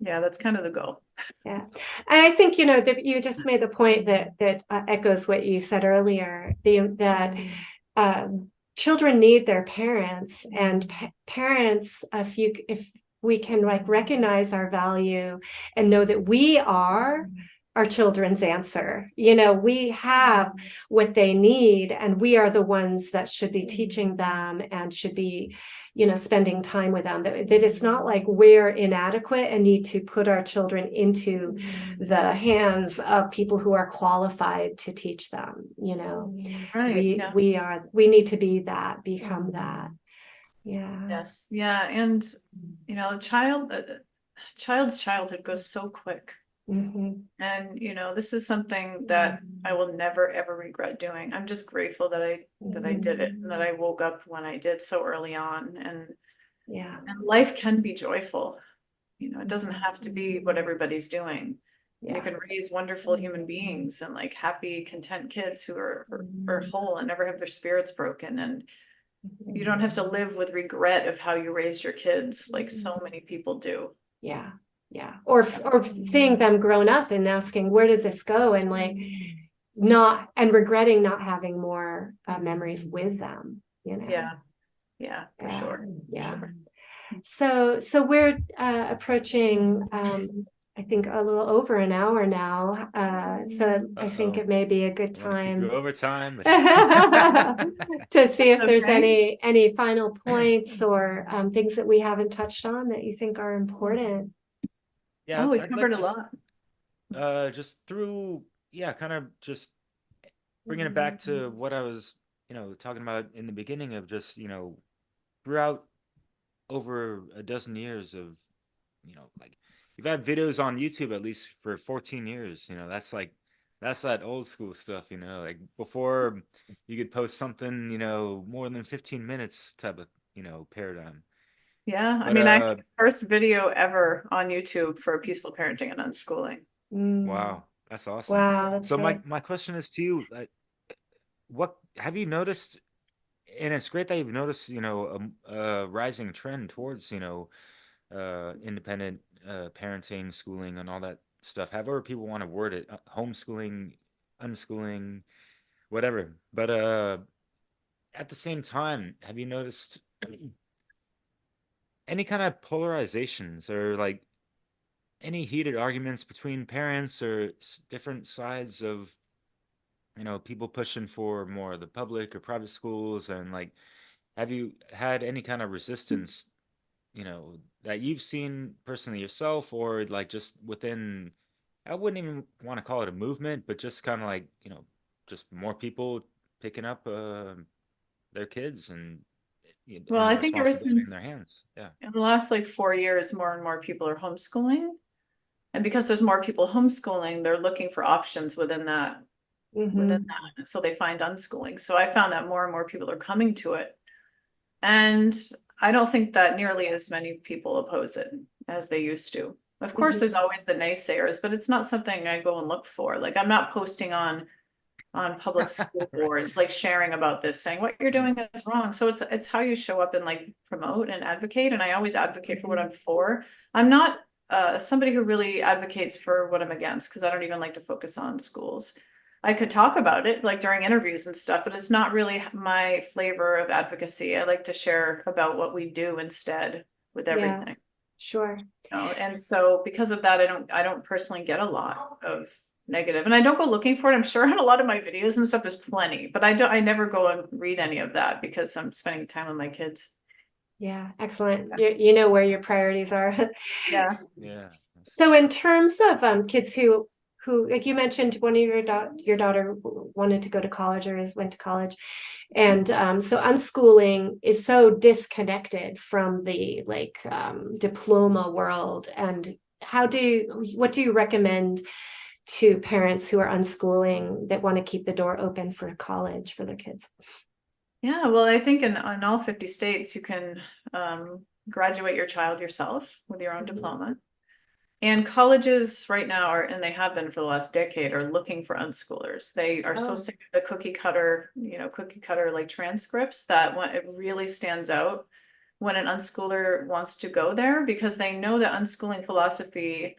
[SPEAKER 5] yeah, that's kind of the goal.
[SPEAKER 3] Yeah. And I think, that you just made the point that echoes what you said earlier, that children need their parents, and parents, if we can like recognize our value and know that we are our children's answer, we have what they need, and we are the ones that should be teaching them and should be, spending time with them, that it's not like we're inadequate and need to put our children into the hands of people who are qualified to teach them.
[SPEAKER 5] Right.
[SPEAKER 3] We need to be that, become that. Yeah.
[SPEAKER 5] Yes. Yeah. And, child's childhood goes so quick. And, you know, this is something that I will never, ever regret doing. I'm just grateful that I did it and that I woke up when I did so early on. And life can be joyful. You know, it doesn't have to be what everybody's doing. And you can raise wonderful human beings and like happy, content kids who are whole and never have their spirits broken. And you don't have to live with regret of how you raised your kids like so many people do.
[SPEAKER 3] Yeah. Or seeing them grown up and asking, where did this go? And like regretting not having more memories with them, you know?
[SPEAKER 5] Yeah, for sure.
[SPEAKER 3] Yeah.
[SPEAKER 5] For sure.
[SPEAKER 3] So we're approaching I think a little over an hour now. So I think it may be a good time
[SPEAKER 4] keep you over time
[SPEAKER 3] to see if there's
[SPEAKER 5] Okay.
[SPEAKER 3] any final points or things that we haven't touched on that you think are important.
[SPEAKER 4] Yeah,
[SPEAKER 5] we
[SPEAKER 4] I'd
[SPEAKER 5] covered
[SPEAKER 4] like
[SPEAKER 5] a lot.
[SPEAKER 4] just through, kind of just bringing it back to what I was, talking about in the beginning of just, throughout over a dozen years of, like you've had videos on YouTube at least for 14 years, that's that old school stuff, like before you could post something, more than 15 minutes type of, paradigm.
[SPEAKER 5] Yeah, I
[SPEAKER 4] But
[SPEAKER 5] mean, I think the first video ever on YouTube for peaceful parenting and unschooling.
[SPEAKER 4] wow, that's awesome.
[SPEAKER 3] Wow, that's
[SPEAKER 4] So
[SPEAKER 3] great.
[SPEAKER 4] my question is to you, like, what have you noticed? And it's great that you've noticed, a rising trend towards, independent parenting, schooling, and all that stuff. However people want to word it, homeschooling, unschooling, whatever. But at the same time, have you noticed any kind of polarizations or like any heated arguments between parents or different sides of, people pushing for more of the public or private schools? And like, have you had any kind of resistance, that you've seen personally yourself, or like just within, I wouldn't even want to call it a movement, but just kind of like, just more people picking up their kids and
[SPEAKER 5] Well,
[SPEAKER 4] and
[SPEAKER 5] I
[SPEAKER 4] the
[SPEAKER 5] think ever
[SPEAKER 4] responsibility in their
[SPEAKER 5] since
[SPEAKER 4] hands. Yeah.
[SPEAKER 5] in the last like 4 years, more and more people are homeschooling. And because there's more people homeschooling, they're looking for options within that. So they find unschooling. So I found that more and more people are coming to it. And I don't think that nearly as many people oppose it as they used to. Of course, there's always the naysayers, but it's not something I go and look for. Like I'm not posting on public school
[SPEAKER 4] Right.
[SPEAKER 5] boards, like sharing about this, saying what you're doing is wrong. So it's how you show up and like promote and advocate. And I always advocate for what I'm for. I'm not somebody who really advocates for what I'm against, because I don't even like to focus on schools. I could talk about it like during interviews and stuff, but it's not really my flavor of advocacy. I like to share about what we do instead with everything.
[SPEAKER 3] Sure.
[SPEAKER 5] And so because of that, I don't personally get a lot of negative, and I don't go looking for it. I'm sure in a lot of my videos and stuff there's plenty, but I never go and read any of that because I'm spending time with my kids.
[SPEAKER 3] Yeah, excellent. You know where your priorities are.
[SPEAKER 5] Yeah.
[SPEAKER 3] So in terms of kids who like you mentioned, one of your daughter wanted to go to college or went to college, and so unschooling is so disconnected from the like diploma world. And what do you recommend to parents who are unschooling that want to keep the door open for college for their kids?
[SPEAKER 5] Yeah, well, I think in all 50 states you can graduate your child yourself with your own diploma. And colleges right now are, and they have been for the last decade, are looking for unschoolers. They are so sick of the cookie cutter like transcripts that when it really stands out when an unschooler wants to go there, because they know that unschooling philosophy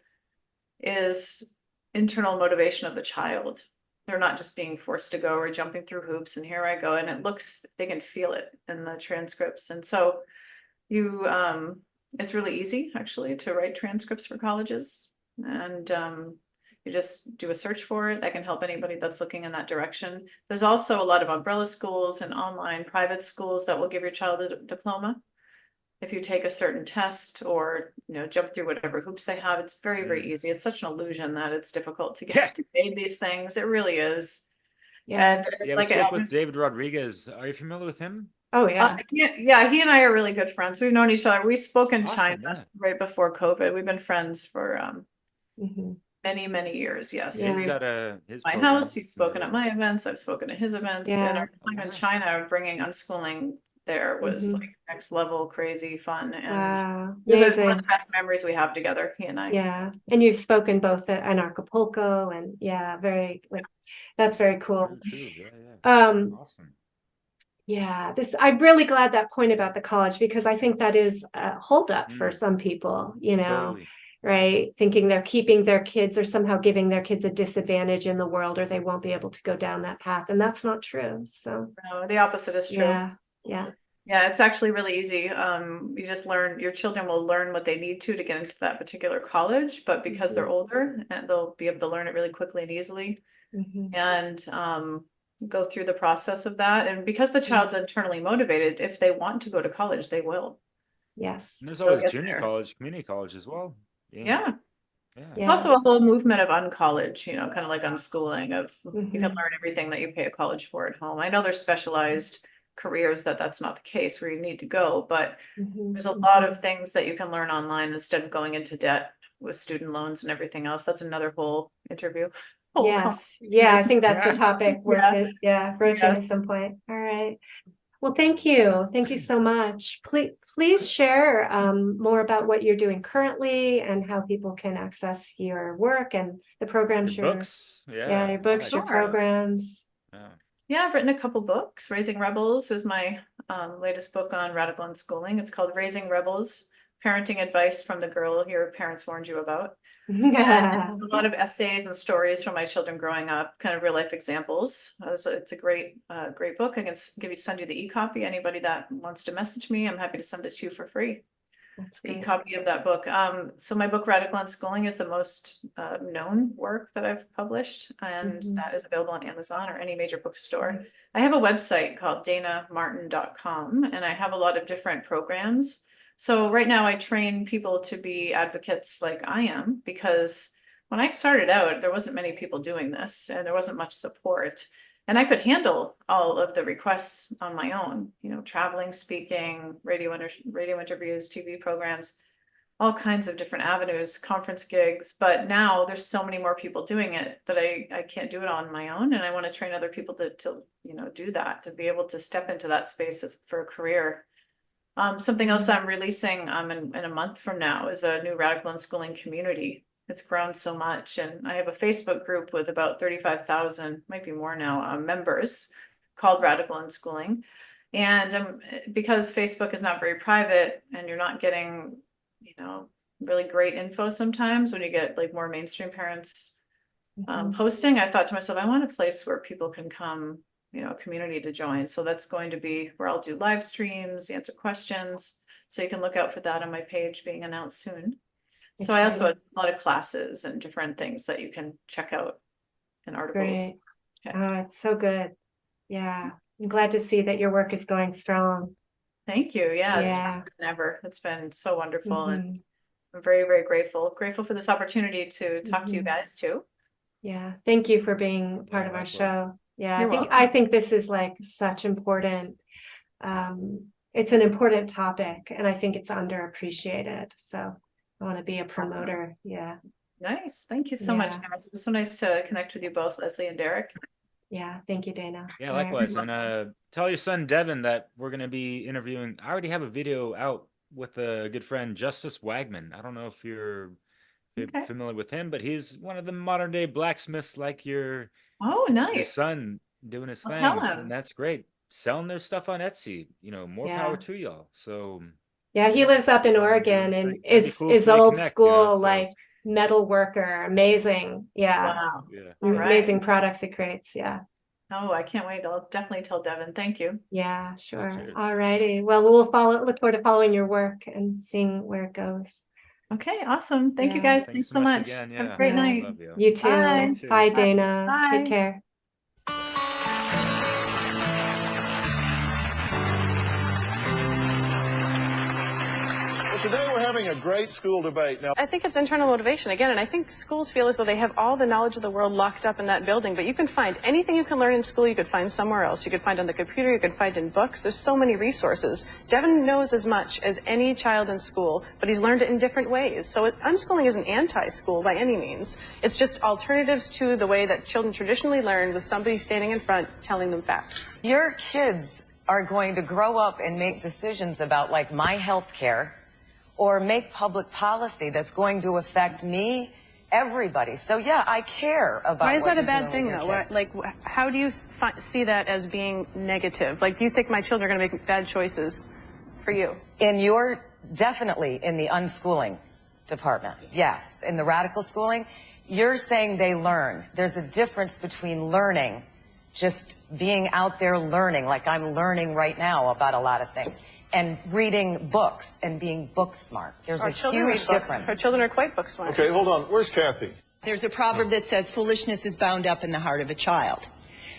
[SPEAKER 5] is internal motivation of the child. They're not just being forced to go or jumping through hoops and here I go. And they can feel it in the transcripts. And so it's really easy actually to write transcripts for colleges, and you just do a search for it. I can help anybody that's looking in that direction. There's also a lot of umbrella schools and online private schools that will give your child a diploma if you take a certain test or jump through whatever hoops they have. It's very, very easy. It's such an illusion that it's difficult to get to pay these things. It really is.
[SPEAKER 3] Yeah.
[SPEAKER 4] And we spoke with David Rodriguez. Are you familiar with him?
[SPEAKER 3] Oh yeah.
[SPEAKER 5] Yeah, he and I are really good friends. We've known each other. We spoke in China right before COVID. We've been friends for Many, many years, yes.
[SPEAKER 3] Yeah.
[SPEAKER 4] He's got his
[SPEAKER 5] My
[SPEAKER 4] program.
[SPEAKER 5] house, he's spoken at my events, I've spoken at his events, and
[SPEAKER 3] Yeah.
[SPEAKER 5] our time in China bringing unschooling there was
[SPEAKER 3] Mhm.
[SPEAKER 5] like next level crazy fun, and
[SPEAKER 3] Wow.
[SPEAKER 5] it was one of
[SPEAKER 3] Amazing.
[SPEAKER 5] the best memories we have together, he and I.
[SPEAKER 3] Yeah. And you've spoken both in Acapulco and yeah, very like that's very cool.
[SPEAKER 4] True. Yeah. Awesome.
[SPEAKER 3] Yeah, I'm really glad that point about the college because I think that is a holdup for
[SPEAKER 4] Mm,
[SPEAKER 3] some people, you know,
[SPEAKER 4] totally.
[SPEAKER 3] right? Thinking they're keeping their kids or somehow giving their kids a disadvantage in the world or they won't be able to go down that path. And that's not true. So,
[SPEAKER 5] No, the opposite is true.
[SPEAKER 3] yeah, yeah,
[SPEAKER 5] Yeah, it's actually really easy. You just learn, your children will learn what they need to get into that particular college, but because they're older, and they'll be able to learn it really quickly and easily,
[SPEAKER 3] mhm,
[SPEAKER 5] and go through the process of that. And because the child's internally motivated, if they want to go to college, they will.
[SPEAKER 3] yes,
[SPEAKER 4] And there's
[SPEAKER 5] They'll
[SPEAKER 4] always
[SPEAKER 5] get
[SPEAKER 4] junior
[SPEAKER 5] there.
[SPEAKER 4] college, community college as well.
[SPEAKER 5] Yeah.
[SPEAKER 4] Yeah.
[SPEAKER 5] It's
[SPEAKER 3] yeah,
[SPEAKER 5] also a whole movement of uncollege, you know, kind of like unschooling of you can
[SPEAKER 3] mhm,
[SPEAKER 5] learn everything that you pay a college for at home. I know there's specialized careers that's not the case where you need to go, but
[SPEAKER 3] mhm.
[SPEAKER 5] there's a lot of things that you can learn online instead of going into debt with student loans and everything else. That's another whole interview. Whole
[SPEAKER 3] Yes, yeah, I think that's a
[SPEAKER 4] Yeah.
[SPEAKER 3] topic worth
[SPEAKER 5] Yeah.
[SPEAKER 3] it, yeah, broaching at
[SPEAKER 5] Yes.
[SPEAKER 3] some point. All right. Well, thank you so much. Please share more about what you're doing currently and how people can access your work and the programs
[SPEAKER 4] Your books.
[SPEAKER 3] yeah, your
[SPEAKER 4] Yeah. All
[SPEAKER 3] books,
[SPEAKER 4] that
[SPEAKER 3] your
[SPEAKER 4] good stuff.
[SPEAKER 3] programs.
[SPEAKER 4] Yeah.
[SPEAKER 5] Yeah, I've written a couple books. Raising Rebels is my latest book on radical unschooling. It's called Raising Rebels, Parenting Advice from the Girl Your Parents Warned You About. And it's a lot of essays and stories from my children growing up, kind of real life examples. So it's a great book. I can send you the e-copy. Anybody that wants to message me, I'm happy to send it to you for free.
[SPEAKER 3] That's
[SPEAKER 5] The
[SPEAKER 3] great.
[SPEAKER 5] copy of that book. So my book Radical Unschooling is the most known work that I've published, and that is available on Amazon or any major bookstore. I have a website called daynamartin.com, and I have a lot of different programs. So right now I train people to be advocates like I am, because when I started out, there wasn't many people doing this and there wasn't much support. And I could handle all of the requests on my own, you know, traveling, speaking, radio interviews, TV programs, all kinds of different avenues, conference gigs. But now there's so many more people doing it that I can't do it on my own. And I want to train other people to you know, do that, to be able to step into that space for a career. Something else I'm releasing in a month from now is a new radical unschooling community. It's grown so much, and I have a Facebook group with about 35,000, might be more now, members called Radical Unschooling. And because Facebook is not very private and you're not getting, you know, really great info sometimes when you get like more mainstream parents posting, I thought to myself, I want a place where people can come, you know, a community to join. So that's going to be where I'll do live streams, answer questions. So you can look out for that on my page being announced soon. So I also have a lot of classes and different things that you can check out in articles.
[SPEAKER 3] Great. It's so good. Yeah. I'm glad to see that your work is going strong.
[SPEAKER 5] Thank you. Yeah, it's
[SPEAKER 3] Yeah.
[SPEAKER 5] stronger than ever. It's been so wonderful. And I'm very, very grateful. Grateful for this opportunity to talk to you guys too.
[SPEAKER 3] Yeah. Thank you for being part of our
[SPEAKER 4] likewise.
[SPEAKER 3] show. Yeah.
[SPEAKER 5] You're
[SPEAKER 3] I think this is like such important. It's an important topic and I think it's underappreciated. So I want to be a promoter.
[SPEAKER 5] Awesome.
[SPEAKER 3] Yeah.
[SPEAKER 5] Nice. Thank you so much, guys. It was so nice to connect with you both, Leslie and Derek.
[SPEAKER 3] Yeah. Thank you, Dayna.
[SPEAKER 4] Yeah, likewise. And tell your son Devin that we're going to be interviewing. I already have a video out with a good friend, Justice Wagman. I don't know if you're familiar with him, but he's one of the modern day blacksmiths, like your son doing his things, and that's great. Selling their stuff on Etsy, you know, more power to y'all. So
[SPEAKER 3] yeah, he lives up in Oregon and is old school, like metal worker. Amazing. Yeah.
[SPEAKER 5] Wow.
[SPEAKER 4] Yeah.
[SPEAKER 3] Amazing products he creates. Yeah.
[SPEAKER 5] Oh, I can't wait. I'll definitely tell Devin. Thank you.
[SPEAKER 3] Yeah, sure. All righty. Well, we'll look forward to following your work and seeing where it goes.
[SPEAKER 5] Okay, awesome. Thank you guys. Thanks so much.
[SPEAKER 4] Again,
[SPEAKER 5] Have a great night.
[SPEAKER 4] Love you.
[SPEAKER 3] You too.
[SPEAKER 5] Bye.
[SPEAKER 3] Bye, Dayna.
[SPEAKER 5] Bye.
[SPEAKER 3] Take care.
[SPEAKER 2] Today we're having a great school debate. Now,
[SPEAKER 6] I think it's internal motivation again, and I think schools feel as though they have all the knowledge of the world locked up in that building, but you can find anything you can learn in school, you could find somewhere else. You could find on the computer, you could find in books. There's so many resources. Devin knows as much as any child in school, but he's learned it in different ways. So unschooling isn't anti-school by any means. It's just alternatives to the way that children traditionally learn, with somebody standing in front telling them facts.
[SPEAKER 7] Your kids are going to grow up and make decisions about, like, my health care, or make public policy that's going to affect me, everybody. So yeah, I care about.
[SPEAKER 6] Why is that a bad thing, though? Like, how do you see that as being negative? Like, do you think my children are going to make bad choices for you?
[SPEAKER 7] Definitely in the unschooling department, yes. In the radical schooling, you're saying they learn. There's a difference between learning, just being out there learning, like I'm learning right now about a lot of things, and reading books and being book smart. There's a huge difference.
[SPEAKER 6] Our children are quite book smart.
[SPEAKER 2] okay, hold on. Where's Kathy?
[SPEAKER 8] There's a proverb that says foolishness is bound up in the heart of a child.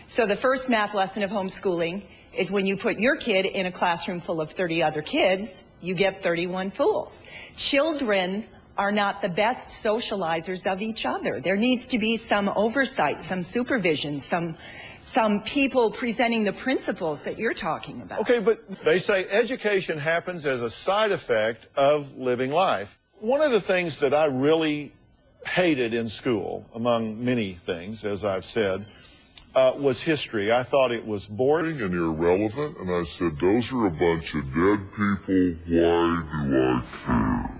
[SPEAKER 8] So the first math lesson of homeschooling is when you put your kid in a classroom full of 30 other kids, you get 31 fools. Children are not the best socializers of each other. There needs to be some oversight, some supervision, some people presenting the principles that you're talking about.
[SPEAKER 2] Okay, but they say education happens as a side effect of living life. One of the things that I really hated in school, among many things, as I've said, was history. I thought it was boring
[SPEAKER 9] and irrelevant, and I said, those are a bunch of dead people. Why do I care?